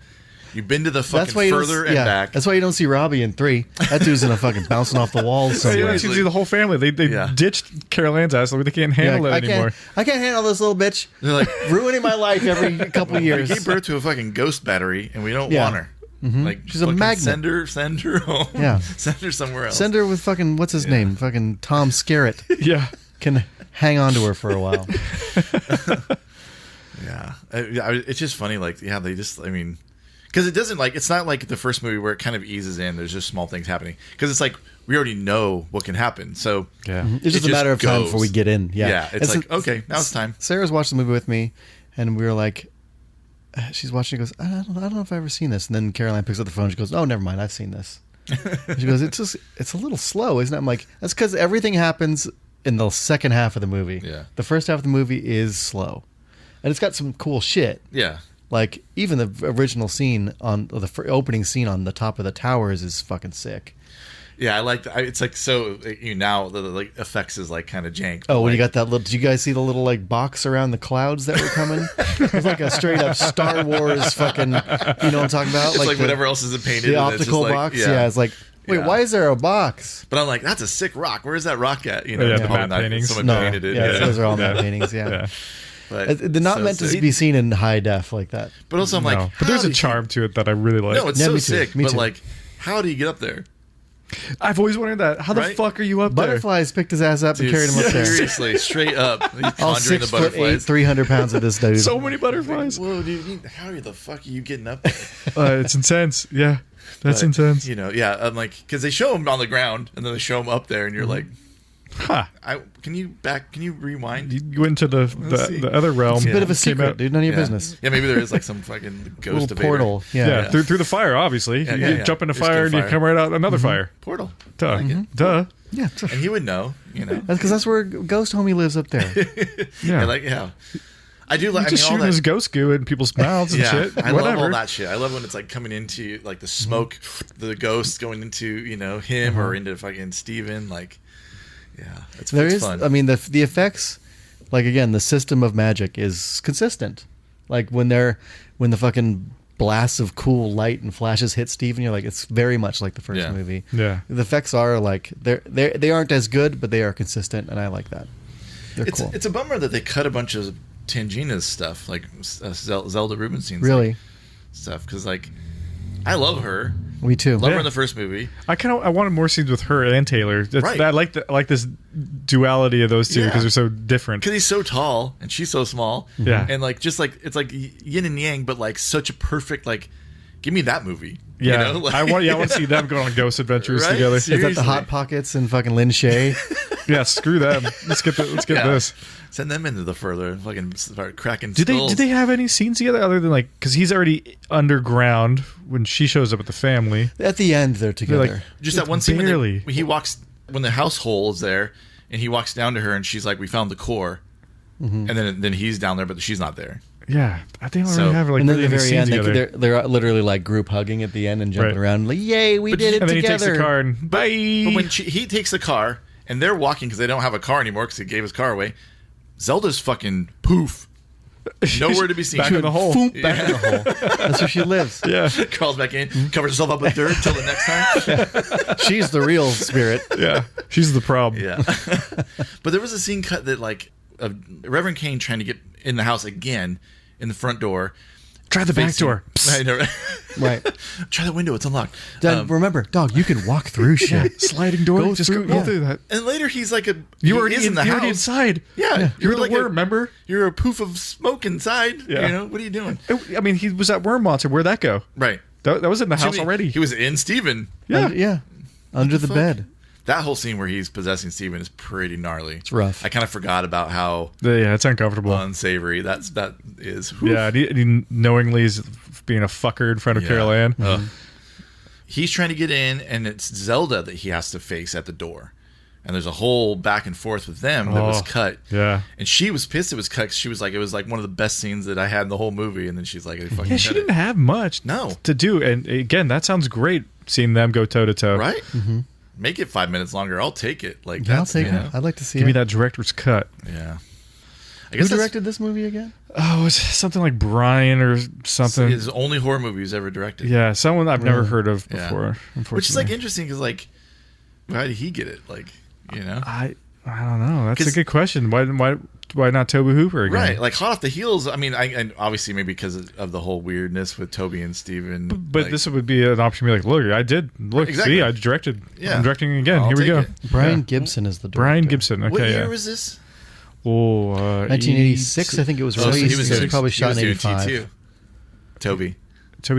You've been to the fucking further and back. That's why you don't see Robbie in 3. That dude's in a fucking bouncing off the walls somewhere. Yeah, you see the whole family. They ditched Carol Ann's ass. Like, they can't handle it anymore. I can't handle this little bitch. They're like ruining my life every couple of years. We gave birth to a fucking ghost battery, and we don't want her. Mm-hmm. Like she's a magnet. Send her home. Yeah, send her somewhere else. Send her with fucking what's his name? Fucking Tom Skerritt. Yeah, can hang on to her for a while. Yeah, it's just funny. Like, they just. I mean. Because it doesn't it's not like the first movie where it kind of eases in. There's just small things happening. Because it's like we already know what can happen. So it's just a matter of time before we get in. Yeah, it's like, okay, now it's time. Sarah's watched the movie with me, and we were like, she's watching. She goes, I don't know if I've ever seen this. And then Caroline picks up the phone. She goes, oh, never mind, I've seen this. She goes, it's a little slow, isn't it? I'm like, that's because everything happens in the second half of the movie. Yeah, the first half of the movie is slow, and it's got some cool shit. Yeah. Like, even the original scene on the opening scene on the top of the towers is fucking sick. Yeah, I like that. It's like, so now the like effects is like kind of jank. Oh, when you got that little, did you guys see the little like box around the clouds that were coming? It's like a straight up Star Wars fucking, you know what I'm talking about? It's like whatever else is painted. The optical box. Yeah, it's like, wait, why is there a box? But I'm like, that's a sick rock. Where's that rock at? You know, the matte paintings. Someone painted it. Yeah, those are all matte paintings. Yeah. But they're not meant to be seen in high def like that. But also, I'm like, but there's a charm to it that I really like. No, it's so me sick. Me but too. like, how do you get up there? I've always wondered that. How the fuck are you up there? Butterflies picked his ass up and carried him up there. Seriously, straight up. All 6'8", 300 pounds of this dude. So many butterflies. Whoa, dude! How the fuck are you getting up there? It's intense. Yeah, that's intense. You know, yeah. I'm like, because they show him on the ground and then they show him up there, and you're like, huh? Can you rewind? You went into the other realm. It's a bit of a secret, dude. None of your business. Yeah, maybe there is like some fucking ghost little portal. Yeah. Through the fire, obviously. You jump into fire and you come right out another fire. Portal. Duh. Like Duh. Yeah, and he would know. You know, that's where Ghost Homie lives up there. I do like. Just shooting his ghost goo in people's mouths and shit. I love all that shit. I love when it's like coming into like the smoke, the ghost going into him or into fucking Steven. Like, yeah, it's fun. I mean, the effects, like again, the system of magic is consistent. Like when the fucking blasts of cool light and flashes hit Steven, you're like, it's very much like the first movie. Yeah, the effects are like they aren't as good, but they are consistent, and I like that. They're cool. It's a bummer that they cut a bunch of Tangina's stuff, like Zelda Rubinstein's stuff, because like I love her. Me too. Love her in the first movie. I wanted more scenes with her and Taylor. I like this duality of those two because they're so different. Because he's so tall and she's so small. Yeah, and like just like it's like yin and yang, but like such a perfect like. Give me that movie. Yeah, you know? Like, I want to see them go on ghost adventures together. Seriously. Is that the Hot Pockets and fucking Lin Shay? Yeah, screw them. Let's get this. Send them into the further and fucking start cracking Did they have any scenes together other than like because he's already underground when she shows up at the family? At the end, they're together. Like, just that one scene when he walks when the house hole is there and he walks down to her and she's like, "We found the core," and then he's down there, but she's not there. Yeah, I think I don't have like. And then really at the very end, together. they're literally like group hugging at the end and jumping around like, "Yay, we did it and together!" And then he takes the car and bye. But when he takes the car and they're walking because they don't have a car anymore because he gave his car away, Zelda's fucking poof, nowhere to be seen. Back in the hole. Back in the hole. That's where she lives. Yeah, crawls back in, covers herself up with dirt till the next time. She's the real spirit. Yeah, she's the problem. Yeah, but there was a scene cut that like Reverend Cain trying to get in the house again. In the front door. Try the back door. I know, right. Try the window. It's unlocked. Remember, dog, you can walk through shit. Sliding door. Go through that. And later he's like you already in the house. You're already inside. Yeah. You're the like worm, remember? You're a poof of smoke inside. Yeah. You know, what are you doing? I mean, he was that worm monster. Where'd that go? Right. That was in the house already. He was in Steven. Yeah. Under the bed. That whole scene where he's possessing Steven is pretty gnarly. It's rough. I kind of forgot about how it's uncomfortable, unsavory that is. Whew. Yeah, he knowingly is being a fucker in front of Carol Ann. He's trying to get in, and it's Zelda that he has to face at the door And there's a whole back and forth with them that was cut. Yeah. And she was pissed it was cut 'cause she was like, it was like one of the best scenes that I had in the whole movie. And then she's like, yeah, she didn't have much to do. And again, that sounds great seeing them go toe to toe. Right? Make it 5 minutes longer. I'll take it. Like, I'll take it. I'd like to see Give me that director's cut. Yeah. I guess Who directed this movie again? Oh, it's something like Brian or something. It's the only horror movie he's ever directed. Yeah, someone I've never heard of before. Unfortunately. Which is like interesting because like, how did he get it? Like, you know, I don't know. That's a good question. Why not Tobe Hooper again? Right, like hot off the heels. I mean, I obviously maybe because of the whole weirdness with Toby and Steven. But like, this would be an option to be like, look, I did. Look, exactly. See, I directed. Yeah. I'm directing again. Here we go. Brian Gibson is the director. Brian Gibson. Okay, what year was this? 1986, I think it was released. So he probably shot in 85. Toby's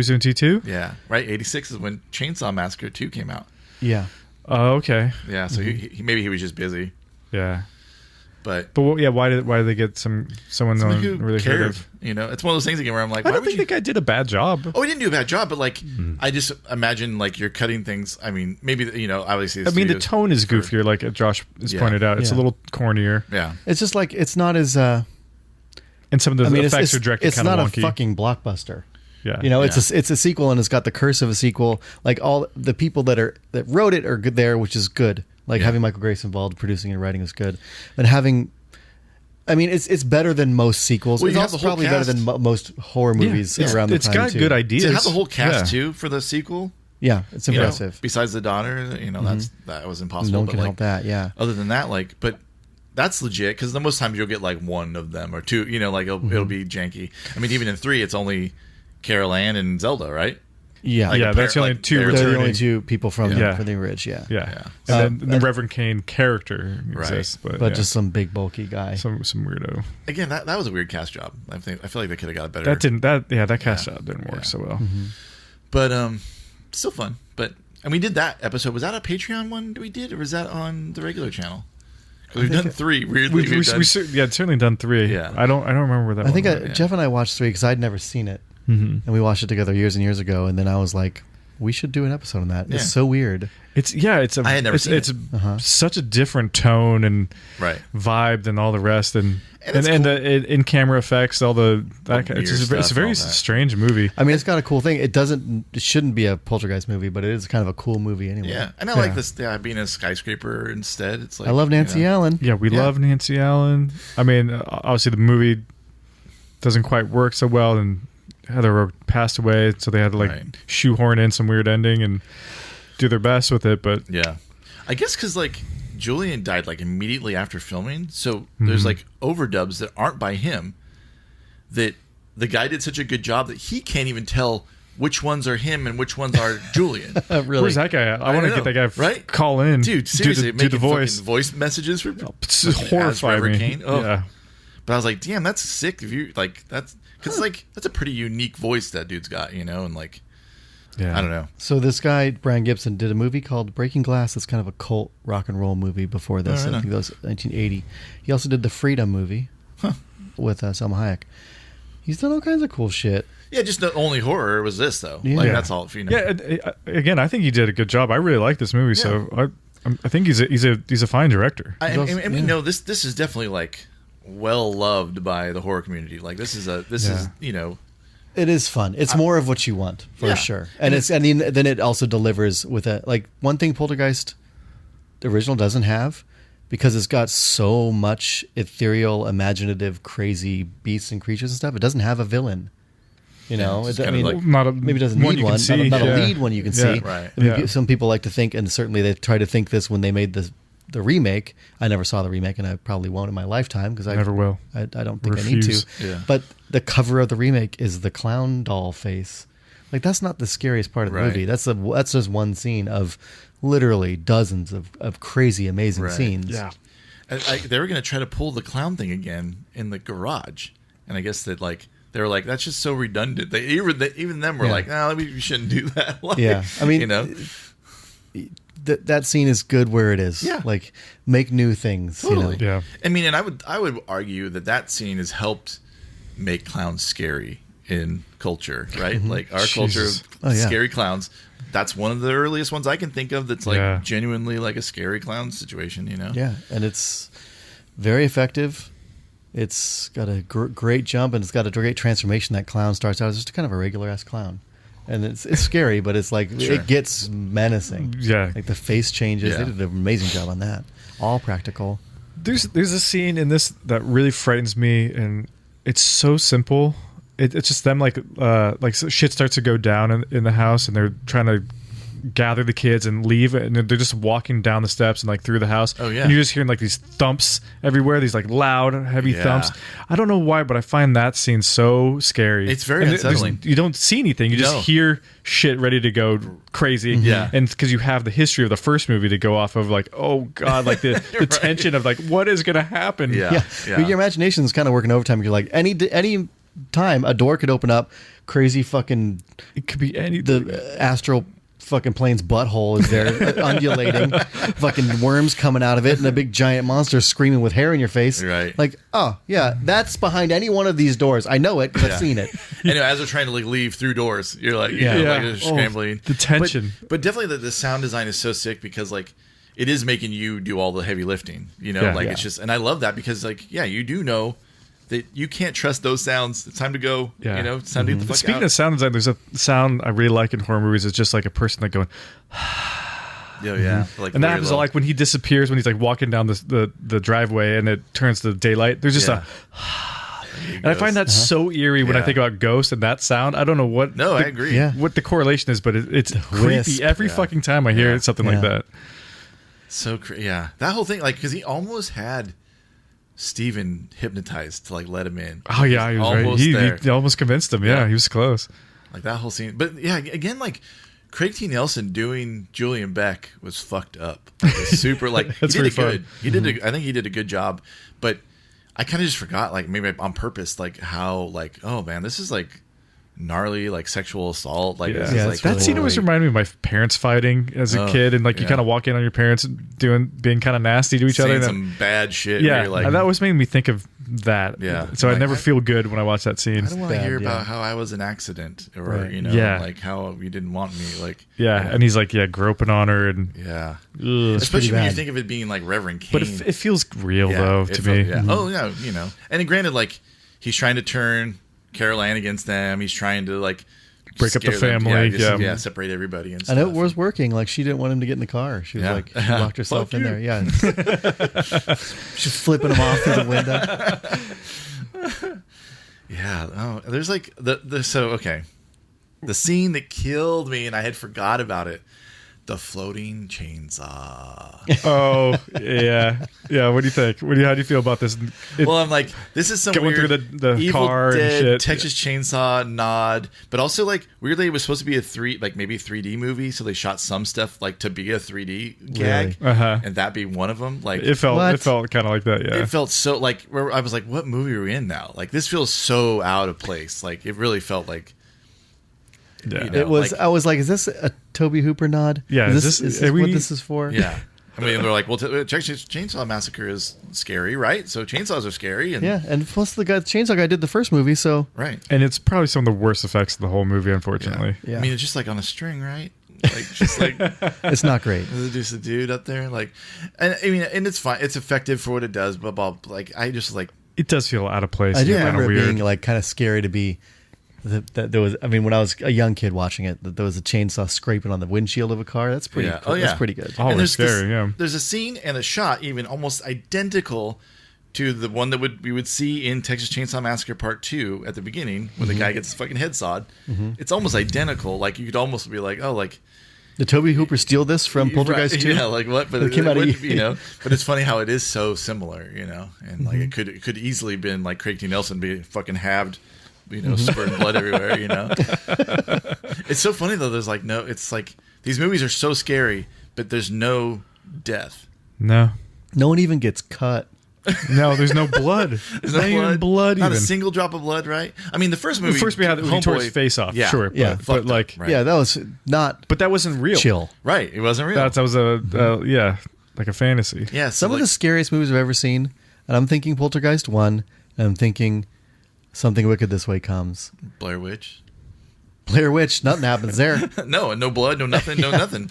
doing T2? Yeah, right. 86 is when Chainsaw Massacre 2 came out. Yeah. Oh, okay. Yeah, so he maybe he was just busy. Yeah. But yeah, why did they get someone who really cared? You know, it's one of those things again where I'm like, I don't think the guy did a bad job. Oh, he didn't do a bad job, but like, I just imagine like you're cutting things. I mean, maybe obviously. I mean, the tone is goofier, like Josh has pointed out. It's a little cornier. Yeah, it's just like it's not as. And some of the effects are directed kind of wonky. It's not a fucking blockbuster. Yeah, it's a sequel and it's got the curse of a sequel. Like all the people that wrote it are good there, which is good. Like having Michael Grace involved, producing and writing is good, but having. I mean, it's better than most sequels. Well, it's also probably better than most horror movies around the time, It's got good ideas. To have the whole cast, too, for the sequel. Yeah, it's impressive. Besides the daughter, that was impossible. No one can help that, yeah. Other than that, but that's legit, because the most times you'll get, like, one of them or two, like, it'll be janky. I mean, even in 3, it's only Carol Ann and Zelda, right? Yeah, like that's the only two returning. They're the only two people from the Ridge, yeah. And then the Reverend Kane character exists, but just some big bulky guy, some weirdo. Again, that was a weird cast job. I feel like they could have got a better. That cast job didn't work so well. But still fun. And we did that episode. Was that a Patreon one we did, or was that on the regular channel? We've done 3. Weirdly, we've certainly done 3. Yeah, I don't remember where that. I think Jeff and I watched 3 because I'd never seen it. And we watched it together years and years ago, and then I was like, "We should do an episode on that." It's so weird. I had never seen it. Such a different tone and vibe than all the rest, and the in camera effects, it's a very strange movie. I mean, it's got a cool thing. It shouldn't be a Poltergeist movie, but it is kind of a cool movie anyway. Yeah, and I like this being a skyscraper instead. It's like I love Nancy Allen. Yeah, we love Nancy Allen. I mean, obviously the movie doesn't quite work so well, and Heather passed away, so they had to shoehorn in some weird ending and do their best with it. But yeah, I guess because like Julian died like immediately after filming, so there's like overdubs that aren't by him. That the guy did such a good job that he can't even tell which ones are him and which ones are Julian. Really? Where's that guy at? I want to get that guy call in, dude. Seriously, do the voice messages for horrifying me. Kane. Yeah. But I was like, damn, that's sick. If you like, that's because that's a pretty unique voice that dude's got, and like, I don't know. So this guy Brian Gibson did a movie called Breaking Glass. That's kind of a cult rock and roll movie before this. I think that was 1980. He also did the Freedom movie with Selma Hayek. He's done all kinds of cool shit. Yeah, just the only horror was this though. Yeah. Like that's all. Yeah, again, I think he did a good job. I really like this movie, so I think he's a fine director. And we know this is definitely like well loved by the horror community. Like this is it is fun. It's more of what you want for sure, and then it also delivers with one thing Poltergeist the original doesn't have, because it's got so much ethereal, imaginative, crazy beasts and creatures and stuff. It doesn't have a villain. Maybe it doesn't need one. Not a lead one you can see. Right. Some people like to think, and certainly they try to think this when they made the remake. I never saw the remake, and I probably won't in my lifetime because I never will. I don't think I need to. Yeah. But the cover of the remake is the clown doll face. Like that's not the scariest part of the movie. That's just one scene of literally dozens of crazy, amazing scenes. Yeah. They were going to try to pull the clown thing again in the garage, and I guess that they were like, that's just so redundant. They even them were like, no, we shouldn't do that. I mean, that scene is good where it is. Yeah, like make new things. Totally. Yeah. I mean, and I would argue that scene has helped make clowns scary in culture, right? Like our culture of scary clowns that's one of the earliest ones I can think of that's like genuinely like a scary clown situation, you know? Yeah, and it's very effective. It's got a great jump, and it's got a great transformation. That clown starts out as just kind of a regular-ass clown. And it's scary, but it's like it gets menacing. Yeah. Like the face changes. Yeah. They did an amazing job on that. All practical. There's a scene in this that really frightens me, and it's so simple. It's just them like shit starts to go down in the house, and they're trying to gather the kids and leave, and they're just walking down the steps and like through the house. Oh yeah. And you're just hearing like these thumps everywhere, these like loud, heavy thumps. I don't know why, but I find that scene so scary. It's very unsettling. You don't see anything. You just hear shit ready to go crazy. Yeah. And because you have the history of the first movie to go off of, like, oh god, like the right. tension of like what is gonna happen. Yeah. But your imagination is kind of working overtime. You're like, any time a door could open up, crazy fucking, It could be anything. the astral fucking plane's butthole is there undulating, fucking worms coming out of it, and a big giant monster screaming with hair in your face. Right. Like, oh yeah, that's behind any one of these doors. I know it because I've seen it. And as they're trying to like leave through doors, you're like, like they're scrambling. The tension. But definitely the sound design is so sick because like it is making you do all the heavy lifting, you know, it's just, and I love that because like, you do know that you can't trust those sounds. It's time to go. Yeah. You know, it's time to get the fuck Speaking out. of sound design, there's a sound I really like in horror movies. It's just like a person like going, Like and that happens like when he disappears, when he's like walking down the driveway and it turns to daylight. There's just and I find that so eerie when I think about ghosts and that sound. I don't know what. No, I agree. Yeah. What the correlation is, but it's creepy wisp. every fucking time I hear something like that. So that whole thing, like, because he almost had Steven hypnotized to like let him in. Oh yeah, he was right. He almost convinced him. Yeah, he was close. Like that whole scene, but again, like Craig T. Nelson doing Julian Beck was fucked up. Like, it was super like That's he did it pretty good. He did. I think he did a good job, but I kind of just forgot, like maybe on purpose, like how like, oh man, this is like gnarly, like sexual assault. Like this is, like, that scene always reminded me of my parents fighting as a kid, and like you kind of walk in on your parents being kind of nasty to each other. And some bad shit. Yeah, where you're like, that always made me think of that. Yeah. So Like, I never feel good when I watch that scene. I don't want to hear about how I was an accident or like how you didn't want me. Like and he's like groping on her and especially when you think of it being like Reverend King. But it feels real though to me. Yeah. Oh yeah, you know. And granted, like he's trying to turn Carol Ann against them. He's trying to like break up the family. Separate everybody and I stuff. know it was working. Like she didn't want him to get in the car. She was like, she locked herself in there. Yeah. She's flipping him off through the window. Yeah. Oh, there's like the scene that killed me, and I had forgot about it. The floating chainsaw. Oh yeah. What do you think? How do you feel about this? Well, I'm like, this is some going weird through the Evil car Dead, and shit. Texas Chainsaw nod, but also like weirdly, it was supposed to be maybe 3D movie, so they shot some stuff like to be a 3D gag, and that be one of them. Like it felt kind of like that. Yeah, it felt so like where I was like, what movie are we in now? Like this feels so out of place. Like it really felt like. Yeah. You know, It was. like, I was like, is this a Toby Hooper nod? Yeah. Is this what this is for? Yeah. I mean, they're like, well, Texas Chainsaw Massacre is scary, right? So chainsaws are scary. And, and plus the chainsaw guy did the first movie, so right. And it's probably some of the worst effects of the whole movie, unfortunately. Yeah. I mean, it's just like on a string, right? Like just like it's not great. there's just a dude up there, like, and I mean, and it's fine. It's effective for what it does, but like, I just like it does feel out of place. I do Kind remember of it weird. being like kind of scary to be. That there was, I mean, when I was a young kid watching it, that there was a chainsaw scraping on the windshield of a car. That's pretty. Cool. That's pretty good. Oh, it's scary. There's a scene and a shot even almost identical to the one that we would see in Texas Chainsaw Massacre Part 2 at the beginning when the guy gets his fucking head sawed. It's almost identical. Like you could almost be like, oh, like. Did Toby Hooper steal this from Poltergeist 2? Yeah, like what? But it came out of you know. But it's funny how it is so similar, you know, and like it could easily been like Craig T. Nelson be fucking halved. You know, spurting blood everywhere, you know. It's so funny though, there's like it's like these movies are so scary, but there's no death. No one even gets cut. No, there's no blood. There's no even blood. Not a single drop of blood, right? I mean, the first movie had he tore his face off. Yeah, sure, but like, right. Yeah, that was not. But that wasn't real. Chill. Right, it wasn't real. That was like a fantasy. Yeah, so some of the scariest movies I've ever seen, and I'm thinking Poltergeist 1, and I'm thinking Something Wicked This Way Comes. Blair Witch. Blair Witch, nothing happens there. No blood, no nothing, no nothing.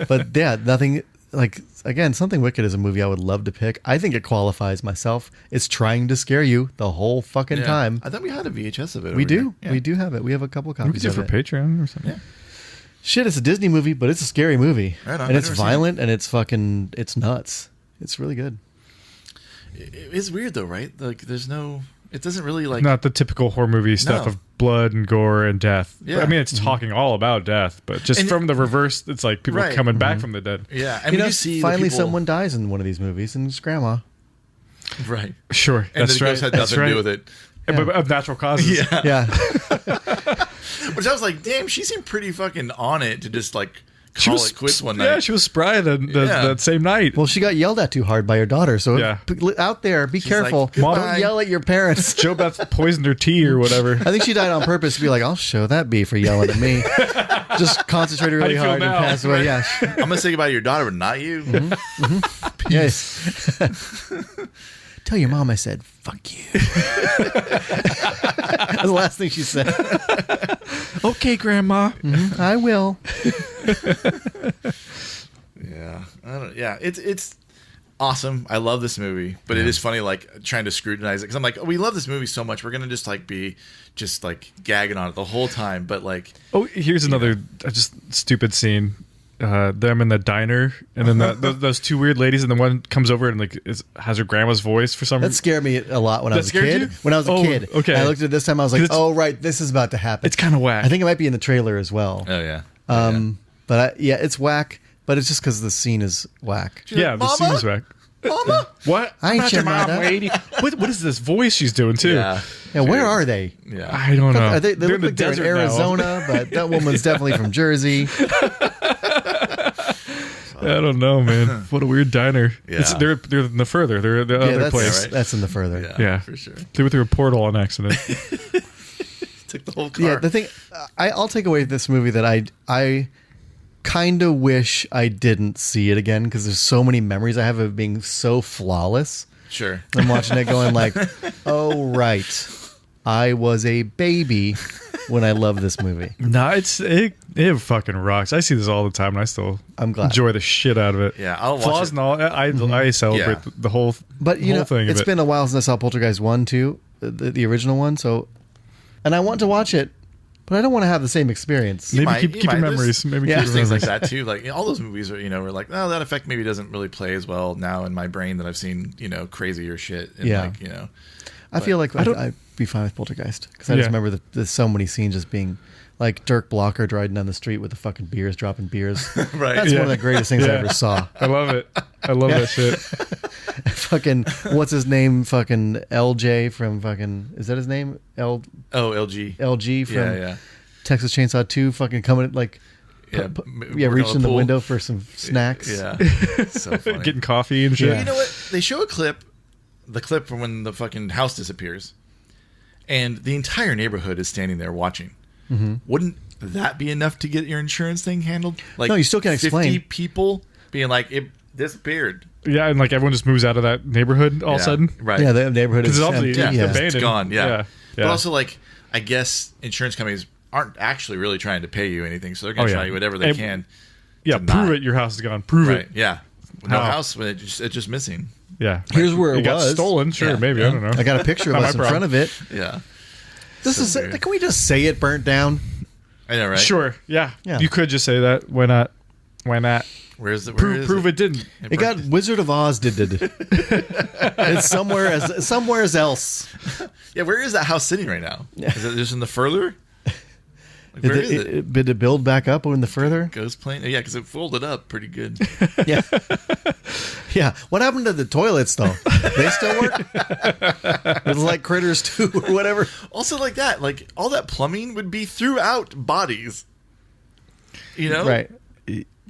But yeah, nothing. Like, again, Something Wicked is a movie I would love to pick. I think it qualifies myself. It's trying to scare you the whole fucking time. I thought we had a VHS of it. We do. Yeah. We do have it. We have a couple copies of it. We could do it for Patreon or something. Yeah. Shit, it's a Disney movie, but it's a scary movie. Right on. And it's violent and it's fucking, it's nuts. It's really good. It's weird though, right? Like, there's no, it doesn't really like. Not the typical horror movie stuff of blood and gore and death. Yeah. I mean, it's talking all about death, but just from the reverse, it's like people coming back from the dead. Yeah. And you see finally someone dies in one of these movies, and it's grandma. Right. Sure. And the ghost had nothing to do with it. Yeah. But of natural causes. Yeah. Which I was like, damn, she seemed pretty fucking on it to just like call it quits one night. Yeah, she was spry that same night. Well, she got yelled at too hard by her daughter. So out there, be careful. Like, don't yell at your parents. Joe Beth poisoned her tea or whatever. I think she died on purpose to be like, I'll show that bee for yelling at me. Just concentrated really hard and passed away. Yeah. I'm going to say goodbye to your daughter, but not you. Peace. Yes. Tell your mom I said, fuck you. That's the last thing she said. Okay, Grandma. I will. Yeah. It's awesome. I love this movie, but it is funny, like, trying to scrutinize it. Because I'm like, we love this movie so much. We're going to just, like, be just, like, gagging on it the whole time. But, like... Oh, here's another just stupid scene. Them in the diner, and then those two weird ladies, and the one comes over and like has her grandma's voice for some reason. That scared me a lot when I was a kid. You? When I was a kid, okay. I looked at it this time. I was like, "Oh, right, this is about to happen." It's kind of whack. I think it might be in the trailer as well. Oh yeah. But it's whack. But it's just because the scene is whack. Yeah, the scene is whack. Mama, what? I ain't your mom, lady. What is this voice she's doing too? Yeah. Where are they? Yeah. I don't know. Are they They're look like they're in Arizona, but that woman's definitely from Jersey. I don't know, man. What a weird diner. Yeah. They're in the further. They're the other place. Right. That's in the further. Yeah, for sure. They went through a portal on accident. Took the whole car. Yeah, the thing I'll take away this movie that I kind of wish I didn't see it again because there's so many memories I have of being so flawless. Sure. I'm watching it going like, oh right, I was a baby when I loved this movie. No, it fucking rocks. I see this all the time, and I still enjoy the shit out of it. Yeah, I'll watch flaws it. and all. I celebrate the whole. But you whole know, thing it's of been a while since I saw Poltergeist 1 too, the original one. So, and I want to watch it, but I don't want to have the same experience. Maybe keep your memories. Maybe there's keep things memories. like that too. Like all those movies are, we're like, oh, that effect maybe doesn't really play as well now in my brain that I've seen, crazier shit. And like, I feel like I'd be fine with Poltergeist because I just remember there's so many scenes just being like Dirk Blocker riding down the street with the fucking beers, dropping beers. Right. That's one of the greatest things I ever saw. I love it. I love that shit. Fucking what's his name? Fucking LJ from fucking is that his name? LG. LG from Texas Chainsaw 2. Fucking coming like reaching the window for some snacks. Yeah. So funny. Getting coffee and shit. Yeah. You know what? They show the clip from when the fucking house disappears, and the entire neighborhood is standing there watching. Mm-hmm. Wouldn't that be enough to get your insurance thing handled? Like, no, you still can't 50 explain. people being like, it disappeared. Yeah, and like everyone just moves out of that neighborhood all of a sudden. Right. Yeah, the neighborhood is empty. It's abandoned. gone. Yeah. But also, like, I guess insurance companies aren't actually really trying to pay you anything, so they're going to try whatever they can. Yeah, prove it. Your house is gone. Prove it. Yeah. No house, but it's just missing. Yeah. Here's where it got was stolen. Sure, maybe. I don't know. I got a picture of us in front of it. Yeah. Can we just say it burnt down? I know, right? Sure. Yeah. You could just say that. Why not? Why not? Prove it didn't. It got Wizard of Oz did. It's somewhere else. Yeah, where is that house sitting right now? Is it just in the further? Like, where is it? Did it build back up in the further? Ghost plane? Yeah, because it folded up pretty good. Yeah. Yeah. What happened to the toilets, though? They still work? It's like Critters 2 or whatever. Also, like that, like all that plumbing would be throughout bodies. Right.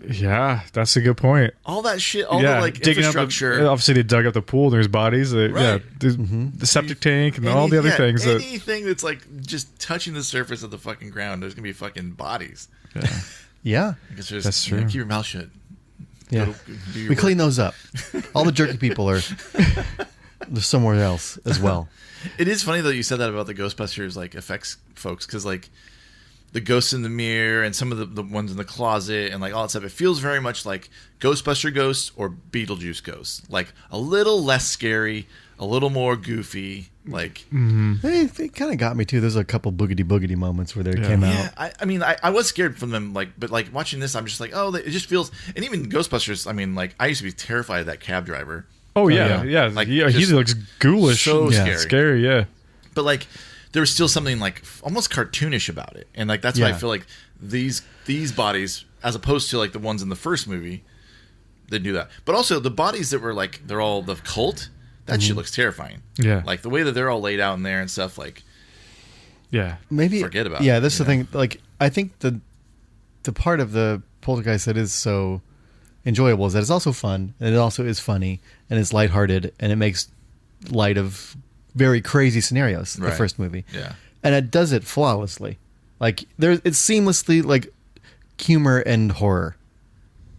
Yeah, that's a good point. All that shit, all the like infrastructure. Obviously, they dug up the pool. There's bodies. Right. Yeah, the septic tank and all the other things. Anything that's like just touching the surface of the fucking ground, there's gonna be fucking bodies. Yeah. That's true. Keep your mouth shut. Yeah. We clean those up. All the jerky people are somewhere else as well. It is funny though you said that about the Ghostbusters like effects folks, because like the ghosts in the mirror and some of the ones in the closet and like all that stuff. It feels very much like Ghostbuster ghosts or Beetlejuice ghosts. Like a little less scary, a little more goofy. Like they kind of got me too. There's a couple boogity moments where they came out. Yeah, I mean, I was scared from them. Like, but like watching this, I'm just like, oh, it just feels. And even Ghostbusters. I mean, like I used to be terrified of that cab driver. Oh yeah. Like he looks ghoulish, so scary. Yeah, but like there was still something like almost cartoonish about it, and like that's why I feel like these bodies, as opposed to like the ones in the first movie, they do that. But also the bodies that were like they're all the cult. That shit looks terrifying. Yeah, like the way that they're all laid out in there and stuff. Like, maybe forget about. Yeah, that's the thing. Like, I think the part of the Poltergeist that is so enjoyable is that it's also fun and it also is funny and it's lighthearted and it makes light of very crazy scenarios. The first movie, and it does it flawlessly. Like it's seamlessly like humor and horror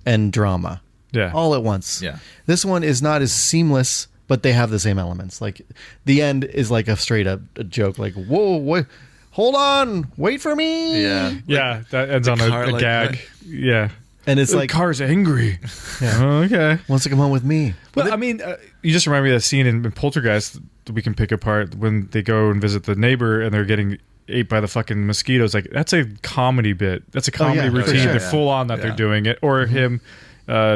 and drama, all at once. Yeah, this one is not as seamless. But they have the same elements. Like the end is like a straight up joke. Like, whoa, hold on, wait for me. Yeah, that ends on a gag. Yeah, and it's the like car's angry. Yeah. Oh, okay, wants to come home with me. Well, I mean, you just remind me of that scene in Poltergeist that we can pick apart when they go and visit the neighbor and they're getting ate by the fucking mosquitoes. Like that's a comedy bit. That's a comedy routine. Sure. They're full on that they're doing it, or him.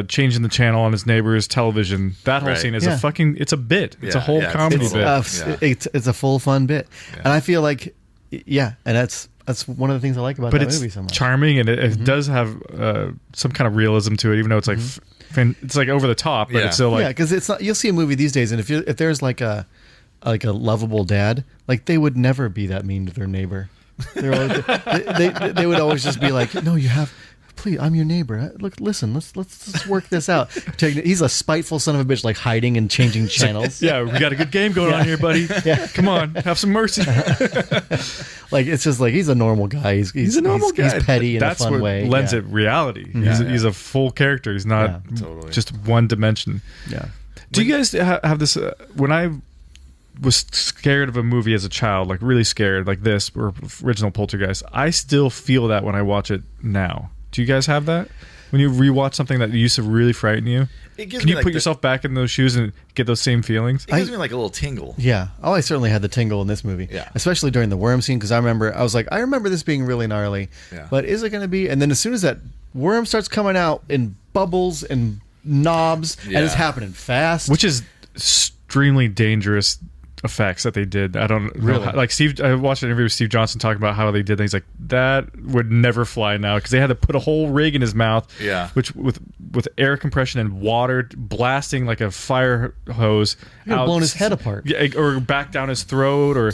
Changing the channel on his neighbor's television. That whole scene is a fucking. It's a bit. It's a whole comedy bit. It's a full fun bit, and I feel like, and that's one of the things I like about that movie so much. Charming, and it does have some kind of realism to it, even though it's like it's like over the top, but it's still like because it's not. You'll see a movie these days, and if there's like a lovable dad, like they would never be that mean to their neighbor. They're always, they would always just be like, no, you have. Please, I'm your neighbor. Look, listen. Let's work this out. He's a spiteful son of a bitch, like hiding and changing channels. Yeah, we got a good game going on here, buddy. Yeah. Come on, have some mercy. Like it's just like he's a normal guy. He's a normal guy. He's petty in a fun way. That's what lends it reality. He's a full character. He's not just one dimension. Yeah. Do you guys have this? When I was scared of a movie as a child, like really scared, like this or original Poltergeist, I still feel that when I watch it now. Do you guys have that? When you rewatch something that used to really frighten you? Can you put yourself back in those shoes and get those same feelings? It gives me like a little tingle. Yeah. Oh, I certainly had the tingle in this movie. Yeah. Especially during the worm scene, because I was like, I remember this being really gnarly. Yeah. But is it going to be? And then as soon as that worm starts coming out in bubbles and knobs, and it's happening fast. Which is extremely dangerous effects that they did. I don't really like I watched an interview with Steve Johnson talking about how they did things like that would never fly now because they had to put a whole rig in his mouth, which with air compression and water blasting like a fire hose out, blown his head apart, or back down his throat, or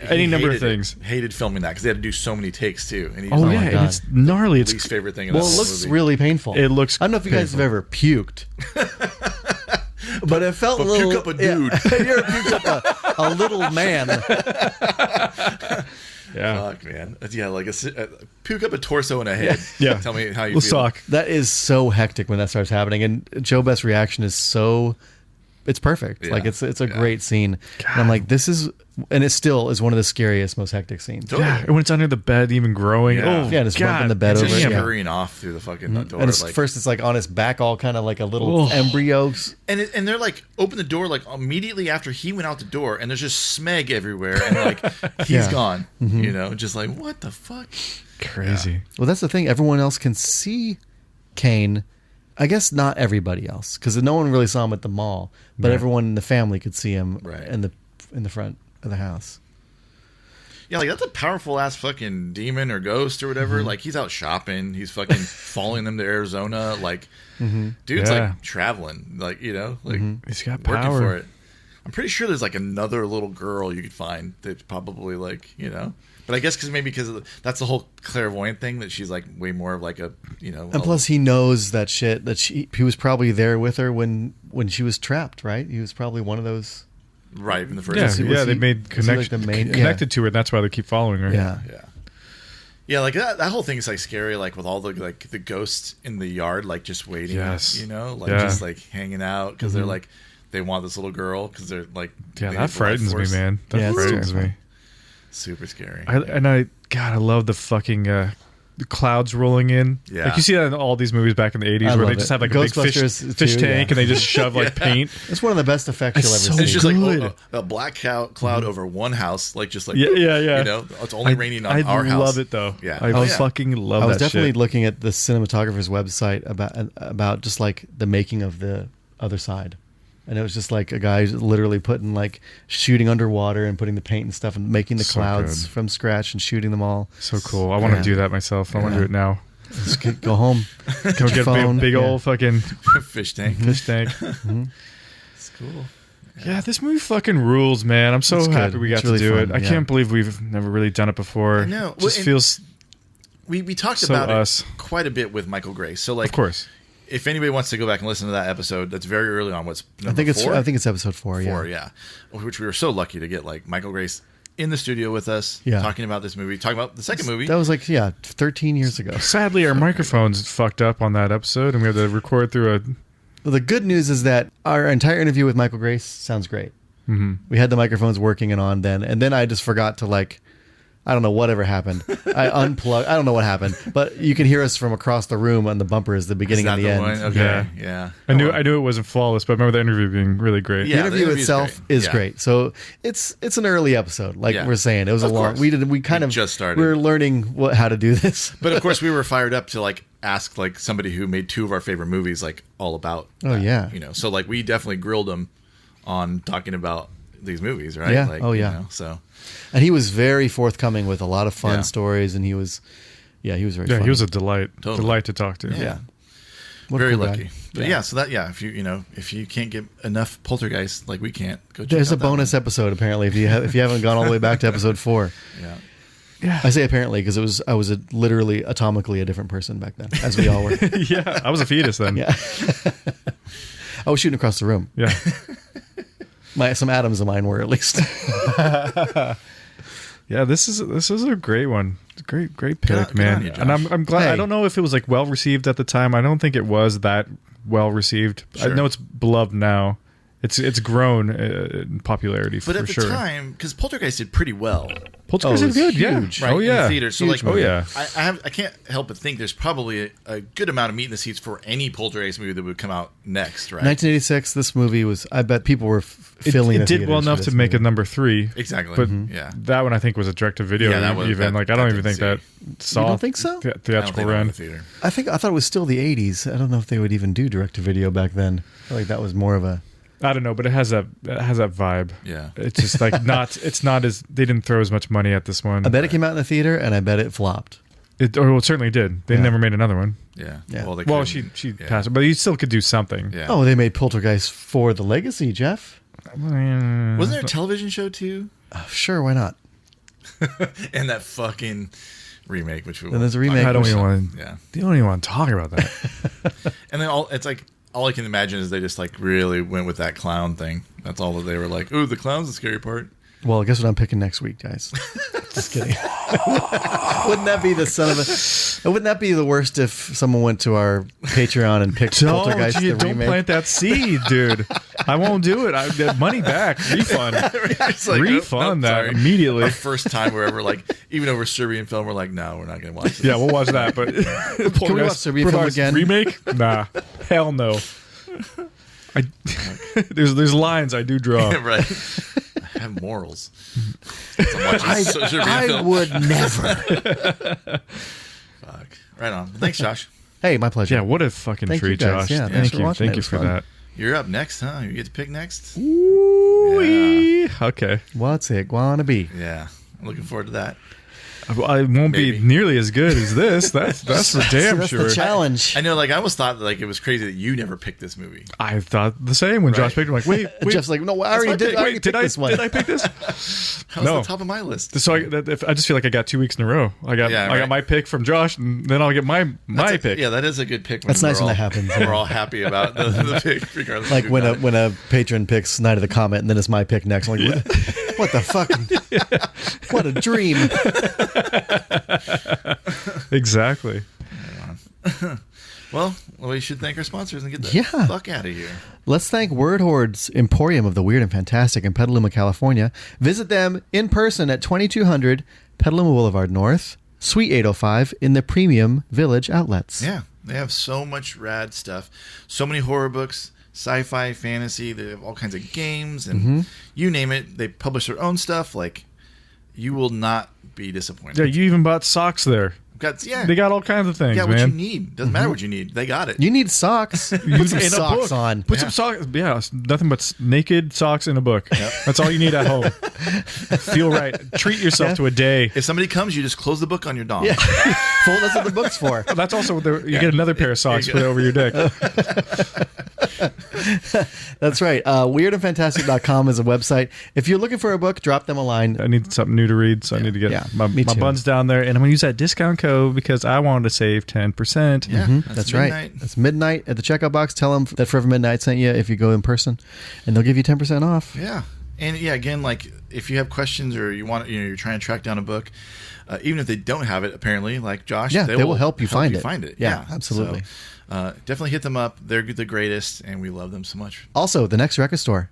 any number of things. Hated filming that because they had to do so many takes too. And and it's gnarly. It's least favorite thing. Well, it looks really painful. It looks. I don't know if you guys have ever puked. But it felt a little. Puke up a dude. You're puked up a little man. Yeah. Fuck, man. Yeah, like puke up a torso and a head. Yeah. Tell me how you feel. Suck. That is so hectic when that starts happening, and Joe Best's reaction is so. It's perfect. Yeah. Like it's a great scene. And I'm like, this is, and it still is one of the scariest, most hectic scenes. Totally. Yeah. And when it's under the bed, even growing. Yeah. Oh, yeah, and it's bumping the bed it's over. Just hurrying off through the fucking door. And first, it's like on his back, all kind of like a little embryo. And they're like open the door like immediately after he went out the door, and there's just smeg everywhere, and like he's gone. You know, just like what the fuck. Crazy. Yeah. Well, that's the thing. Everyone else can see Kane. I guess not everybody else, because no one really saw him at the mall, but everyone in the family could see him in the front of the house. Yeah, like that's a powerful ass fucking demon or ghost or whatever. Like he's out shopping, he's fucking following them to Arizona. Like, dude's like traveling, like like he's got power. Working for it. I'm pretty sure there's like another little girl you could find that's probably like But I guess because that's the whole clairvoyant thing, that she's like way more of like a And plus he knows that shit, that he was probably there with her when she was trapped, right? He was probably one of those. Right in the first. They made connected to her, and that's why they keep following her. Yeah, like that whole thing is like scary, like with all the like the ghosts in the yard, like just waiting, just like hanging out because they're like they want this little girl because they're like that frightens me, man. That frightens me. Super scary. God, I love the fucking the clouds rolling in. Yeah. Like you see that in all these movies back in the 80s where they just have like a big fish Ghostbusters tank and they just shove like paint. It's one of the best effects you'll ever so see. It's just good. like a black cloud over one house, like just like Yeah. You know, it's only raining on our house. I love it though. Yeah. I fucking love that. I was definitely shit. looking at the cinematographer's website about just like the making of the other side. And it was just like a guy literally shooting underwater and putting the paint and stuff and making the So clouds good. from scratch and shooting them all. So cool. I want to do that myself. I want to do it now. Just go home. Go get a big old fucking Fish tank. fish tank. It's cool. Yeah, this movie fucking rules, man. I'm so It's happy good. we got It's to really do it. fun, I yeah. can't believe we've never really done it before. I know. It just Well, feels, We talked So about us. it quite a bit with Michael Grace. So like, of course. if anybody wants to go back and listen to that episode, that's very early on. What's I think it's 4? episode 4. Yeah. Which we were so lucky to get like Michael Grace in the studio with us, Yeah. talking about this movie, talking about the second movie. That was 13 years ago. Sadly, our microphones fucked up on that episode, and we had to record through a. Well, the good news is that our entire interview with Michael Grace sounds great. Mm-hmm. We had the microphones working and on then, and then I just forgot to I don't know whatever happened. I unplugged. I don't know what happened, but you can hear us from across the room on the bumpers, the beginning Is and that the the end. one? Okay. Yeah. I knew it wasn't flawless, but I remember the interview being really great. Yeah. The interview interview's itself great. is Yeah. great. So it's an early episode, like Yeah. we're saying. It was a Of long. course. We just started. We were learning how to do this. But of course, we were fired up to ask somebody who made 2 of our favorite movies all about. Oh, that, yeah. You know, so we definitely grilled him on talking about these movies, right? Yeah. Oh, yeah. You know, so And he was very forthcoming with a lot of fun Yeah. stories, and he was very Yeah, funny. he was a delight. Totally. Delight to talk to. yeah. What a Very cool guy. lucky. But yeah, so that if you can't get enough Poltergeist like we can't, go check There's out a that bonus one. episode apparently if you haven't gone all the way back to episode 4. Yeah. Yeah. I say apparently because I was literally atomically a different person back then, as we all were. Yeah, I was a fetus then. Yeah. I was shooting across the room. Yeah. Some atoms of mine were at least. Yeah, this is a great one. Great pick, Good man. on you, Josh. And I'm glad. Hey. I don't know if it was well received at the time. I don't think it was that well received. Sure. I know it's beloved now. It's grown in popularity But for at the sure. time, because Poltergeist did pretty well, Poltergeist Oh, is it good. was Yeah. huge. right? Oh yeah. In theaters. So Huge movie. Oh, yeah. I can't help but think there's probably a good amount of meat in the seats for any Poltergeist movie that would come out next, right? 1986. This movie was. I bet people were filling. It the did well theaters for enough this to make movie. a number 3. Exactly. But Yeah. that one I think was a direct to video. Yeah, that was- even that- like I don't that even think that didn't saw. You don't think so? I don't Theatrical think run. the theater. I thought it was still the 80s. I don't know if they would even do direct to video back then. I feel like that was more of a. I don't know, but it has that vibe. Yeah. It's just it's not as they didn't throw as much money at this one. I bet it came out in the theater, and I bet it flopped. It certainly did. They Yeah. never made another one. Yeah. Yeah. Well, Well, she yeah. passed it, but you still could do something. Yeah. Oh, they made Poltergeist for the Legacy, Jeff. Wasn't there a television show too? Sure, why not? And that fucking remake, which we Then there's a remake. I don't which- even want to. Yeah. You don't even want to talk about that. And then all I can imagine is they just really went with that clown thing. That's all that they were like, ooh, the clown's the scary part. Well, guess what I'm picking next week, guys? Just kidding. Wouldn't that be the son of a? Wouldn't that be the worst if someone went to our Patreon and picked Poltergeist the don't remake? plant that seed, dude. I won't do it. I get money back, refund, It's like, refund nope, that sorry. immediately. Our first time we're ever even over Serbian film, we're like, no, we're not going to watch this. Yeah, we'll watch that. But Can we watch Serbian film again? Remake? Nah, hell no. There's lines I do draw. Right. I have morals. So I'm watching Serbian I film. would never. Fuck. Right on. Well, thanks, Josh. Hey, my pleasure. Yeah, what a fucking Thank you, treat, guys. Josh. Yeah, Thank thanks for you. watching. Thank It you was for fun. that. You're up next, huh? You get to pick next? Ooh-wee. Okay. What's it gonna be? Yeah. I'm looking forward to that. I won't Maybe. be nearly as good as this. That's for damn That's sure. the challenge. I know, I almost thought it was crazy that you never picked this movie. I thought the same when Josh Right. picked it. I'm like, wait. Jeff's like, no, I already did. I already picked this one. Did I pick this? That was No. the top of my list. So I just feel like I got 2 weeks in a row. I got right. my pick from Josh, and then I'll get my pick. Yeah, that is a good pick. That's nice when that happens. We're all happy about the pick, regardless. Like of when a patron picks Night of the Comet, and then it's my pick next. I'm like, what the fuck? What a dream. Exactly. Well, we should thank our sponsors and get the Yeah. fuck out of here. Let's thank Word Horde's Emporium of the Weird and Fantastic in Petaluma, California. Visit them in person at 2200 Petaluma Boulevard North, Suite 805 in the Premium Village Outlets. Yeah, they have so much rad stuff. So many horror books, sci-fi, fantasy. They have all kinds of games and you name it. They publish their own stuff. Like, you will not be disappointed. Yeah, you even bought socks there. They got all kinds of things, yeah, man. what you need. Doesn't matter what you need. They got it. You need socks. Put some socks on. Put some socks. Yeah, nothing but naked socks in a book. Yep. That's all you need at home. Feel right. Treat yourself to a day. If somebody comes, you just close the book on your dong. Yeah. Fold, that's what the book's for. That's also you get another pair of socks put over your dick. That's right. Weirdandfantastic.com is a website. If you're looking for a book, drop them a line. I need something new to read, so I need to get my buns down there, and I'm going to use that discount code because I wanted to save 10%. Yeah, that's right. That's midnight at the checkout box. Tell them that Forever Midnight sent you if you go in person, and they'll give you 10% off. Yeah, and again, like if you have questions or you want, you're trying to track down a book, even if they don't have it, apparently, like Josh, they will help you find it. Yeah, absolutely. So, definitely hit them up. They're the greatest, and we love them so much. Also, the next record store.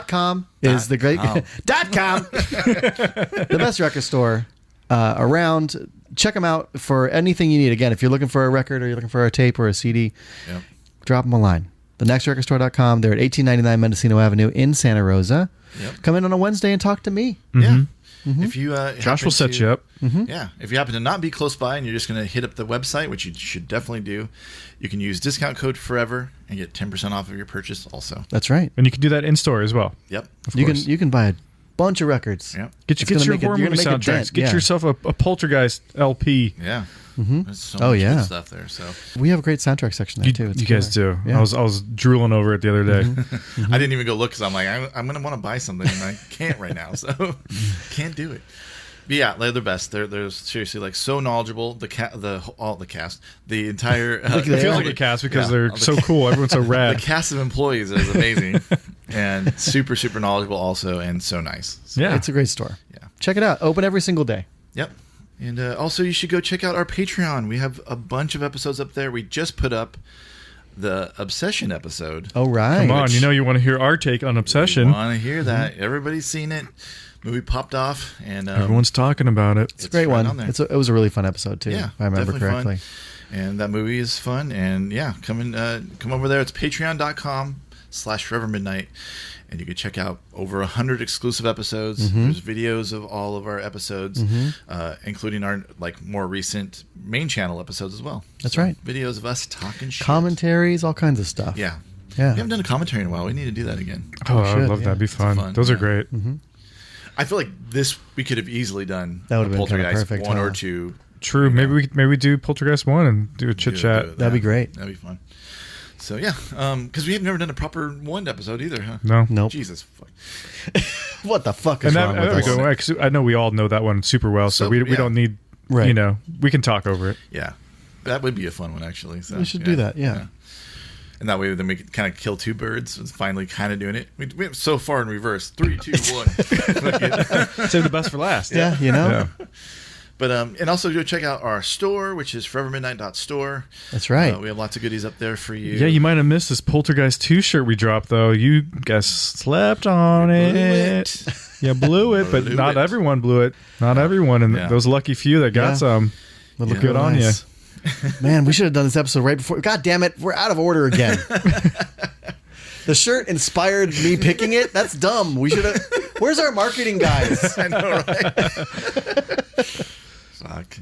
.com is the great .com. The best record store around. Check them out for anything you need. Again, if you're looking for a record or you're looking for a tape or a CD, drop them a line. TheNextRecordStore.com. They're at 1899 Mendocino Avenue in Santa Rosa. Yep. Come in on a Wednesday and talk to me. Yeah. If you Josh will set you up. Yeah. If you happen to not be close by and you're just going to hit up the website, which you should definitely do, you can use discount code FOREVER and get 10% off of your purchase also. That's right. And you can do that in store as well. Yep. You can buy a bunch of records. Yep. Get your horror movie soundtracks. Get yourself a Poltergeist LP. Yeah. There's so much good stuff there. So we have a great soundtrack section there too. You guys do. Yeah. I was drooling over it the other day. I didn't even go look because I'm like, I'm going to want to buy something and I can't right now, so can't do it. But yeah, they're the best. They're seriously like so knowledgeable. All the cast, the entire it feels like a cast because they're so cool. Everyone's so rad. The cast of employees is amazing and super super knowledgeable also, and so nice. So, it's a great store. Yeah, check it out. Open every single day. Yep. And also, you should go check out our Patreon. We have a bunch of episodes up there. We just put up the Obsession episode. Oh, right. Come on, you want to hear our take on Obsession. Want to hear that. Everybody's seen it. Movie popped off. And everyone's talking about it. It's a great one. It was a really fun episode, too, if I remember correctly. Fun. And that movie is fun. And yeah, come over there. It's patreon.com/forevermidnight. And you can check out over 100 exclusive episodes. There's videos of all of our episodes, including our more recent main channel episodes as well. That's right. Videos of us talking shit. Commentaries, all kinds of stuff. Yeah. We haven't done a commentary in a while. We need to do that again. Oh, I would love that. That'd be fun. Those are great. I feel like we could have easily done that would have been Poltergeist perfect, 1 or 2. True. Maybe we do Poltergeist 1 and do a chit chat. That'd be great. That'd be fun. So yeah, because we have never done a proper 1 episode either, huh? No. Nope. Jesus fuck. What the fuck is wrong with us? I know we all know that one super well, so we don't need, we can talk over it. Yeah. That would be a fun one, actually. So, we should do that, yeah. And that way, then we could kind of kill 2 birds. It's finally kind of doing it. We went so far in reverse. 3, 2, 1. Save the best for last. Yeah, Yeah. But and also go check out our store, which is forevermidnight.store. That's right. We have lots of goodies up there for you. Yeah, you might have missed this Poltergeist 2 shirt we dropped, though. You guys slept on it. You blew it, but not everyone blew it. Not everyone, and those lucky few that got some. Look good on you. Man, we should have done this episode right before. God damn it, we're out of order again. The shirt inspired me picking it. That's dumb. We should have. Where's our marketing guys? I know, right? Fuck.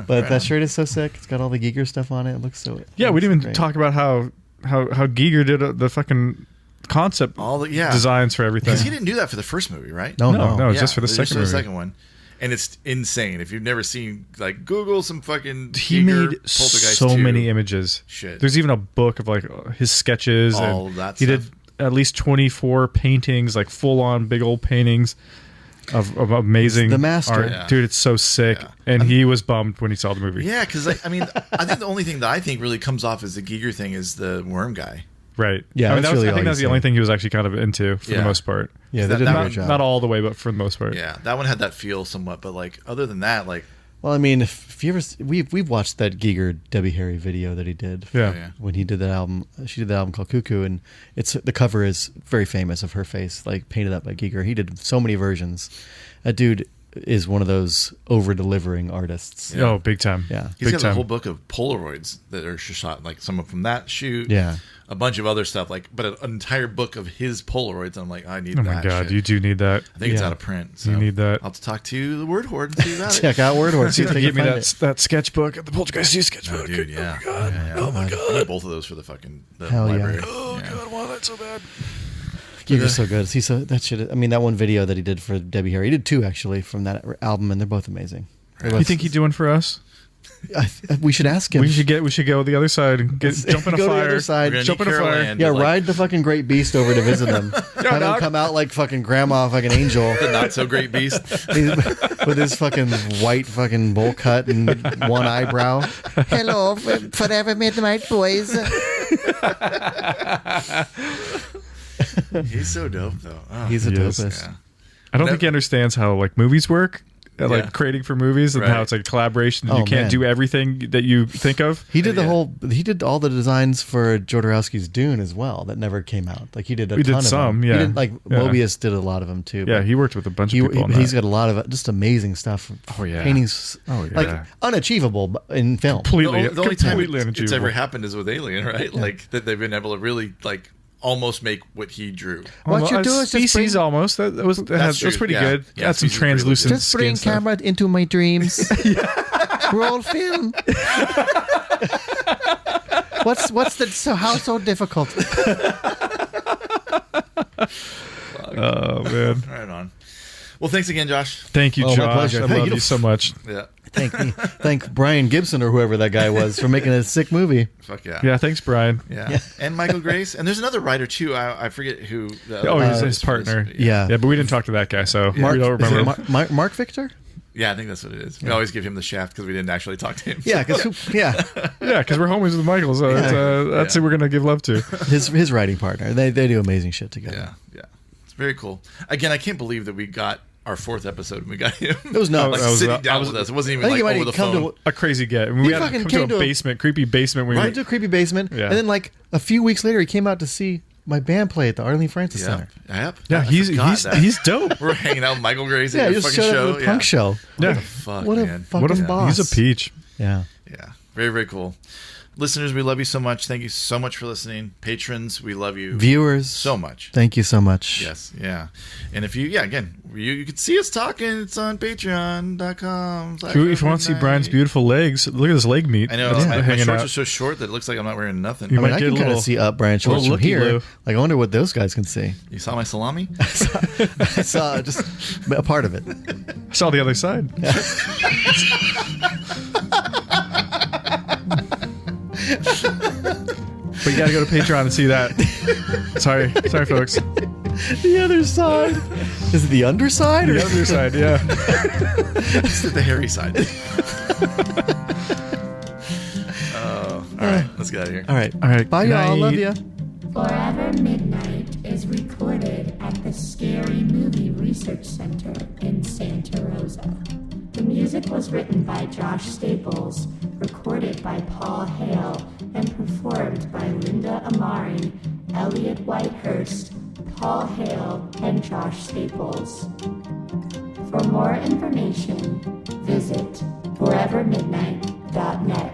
But that shirt is so sick. It's got all the Giger stuff on it. It looks so. Yeah, we didn't even talk about how Giger did the fucking concept designs for everything. Because he didn't do that for the first movie, right? No, just for the second movie. The second one. And it's insane. If you've never seen, Google some fucking He Giger, made Poltergeist so 2. many images. Shit. There's even a book of his sketches. All of that He stuff. did at least 24 paintings, full-on big old paintings of amazing the master. art. Yeah. Dude, it's so sick. Yeah. And he was bummed when he saw the movie. Yeah, because, I think the only thing that I think really comes off as the Giger thing is the worm guy. Right. Yeah, I think that's the only thing he was actually kind of into for the most part. Yeah, they did a great job. Not all the way, but for the most part. Yeah, that one had that feel somewhat, but other than that, well, I mean, if you ever we've watched that Giger Debbie Harry video that he did. Yeah. When he did that album, she did that album called Cuckoo, and the cover is very famous of her face, painted up by Giger. He did so many versions. That dude is one of those over-delivering artists. Yeah. Oh, big time. Yeah. He's big got a whole book of Polaroids that are shot, like some from that shoot. Yeah. A bunch of other stuff, but an entire book of his Polaroids. I'm like, I need that. Oh my God, shit. you do need that. I think it's out of print. So You need that. I'll have to talk to the Word Horde and see about it. Check out Word Horde. See if they Give can me find that sketchbook, the Poltergeist sketchbook. Oh, dude, yeah. Oh my God. Yeah. Oh my I God. need both of those for the Hell yeah. library. Oh God, I want that so bad. You're just so good. He's so that shit. I mean, that one video that he did for Debbie Harry. He did 2 actually from that album, and they're both amazing. You think he'd do one for us? We should ask him. We should go the other side and jump in a Go to the fire. other side. We're gonna Jump need in a Carol fire. Ann Yeah, to, ride the fucking great beast over to visit him. Have him dog. come out like fucking grandma fucking angel the not so great beast. with his fucking white fucking bowl cut and one eyebrow. Hello, forever midnight boys. He's so dope, though. Oh, He's the He is. dopest. yeah. I don't think he understands how movies work. Yeah. Like creating for movies and Right. how it's like collaboration. And Oh, you can't man. do everything that you think of. He did Yeah. he did all the designs for Jodorowsky's Dune as well. That never came out. Like he did a He did ton of some, them. yeah. He did, Yeah. Mobius did a lot of them too. Yeah, but he worked with a bunch of people on he's that. got a lot of just amazing stuff. Oh, yeah. Paintings. Oh, yeah. Like unachievable in film. Completely, The only time completely it's unachievable. ever happened is with Alien, right? Like that they've been able to really almost make what he drew. What you do is just species bring- almost. That was true. pretty Yeah. good. Yeah, Got some Species is pretty translucent Just skin bring stuff. camera into my dreams. Roll film. What's the how so difficult? Oh man! Right on. Well, thanks again, Josh. Thank you, Oh, my Josh. pleasure. I Hey, love you you so much. Yeah. Thank Brian Gibson or whoever that guy was for making a sick movie. Fuck yeah. Yeah, thanks, Brian. Yeah. And Michael Grace. And there's another writer, too. I forget who. The Oh, other he's guy his is for this. partner. Yeah. Yeah, but we didn't talk to that guy, so we don't remember. Mark Victor? Yeah, I think that's what it is. We always give him the shaft because we didn't actually talk to him. Yeah, because Yeah, because we're homies with Michael, so that's who we're gonna give love to. his writing partner. They do amazing shit together. Yeah. Yeah. It's very cool. Again, I can't believe that we got our 4th episode and we got him. It was nuts. Sitting down with us. It wasn't even I think you might over the come phone. to A crazy get. I mean, we had to fucking come to came to a a- basement, creepy basement. We went to a creepy basement, Yeah. and then like a few weeks later, he came out to see my band play at the Arlene Francis Center. Yep. Yeah, I he's forgot that. he's dope. We're hanging out with Michael Grace Yeah, at he your just fucking showed up show. at a punk show. Yeah, Fuck, What a man. fucking what a boss. He's a peach. Yeah. Yeah. Very, very cool. Listeners, we love you so much. Thank you so much for listening. Patrons, we love you Viewers, so much. thank you so much. Yes, yeah. And if you, again, you can see us talking. It's on patreon.com. If you want to see Brian's beautiful legs, look at this leg meat. I know. That's My hanging shorts out. are so short that it looks like I'm not wearing nothing. You I mean, might I get can a kind little- of see up Brian Schwartz from looky here. loo. Like, I wonder what those guys can see. You saw my salami? I saw just a part of it. I saw the other side. But you got to go to Patreon and see that. Sorry, folks. The other side. Is it the underside? The other side, yeah. It's the hairy side. Oh, all right. Let's get out of here. All right. All right. Bye, good y'all. Love night. ya. Forever Midnight is recorded at the Scary Movie Research Center in Santa Rosa. The music was written by Josh Staples, recorded by Paul Hale, and performed by Linda Amari, Elliot Whitehurst, Paul Hale, and Josh Staples. For more information, visit forevermidnight.net.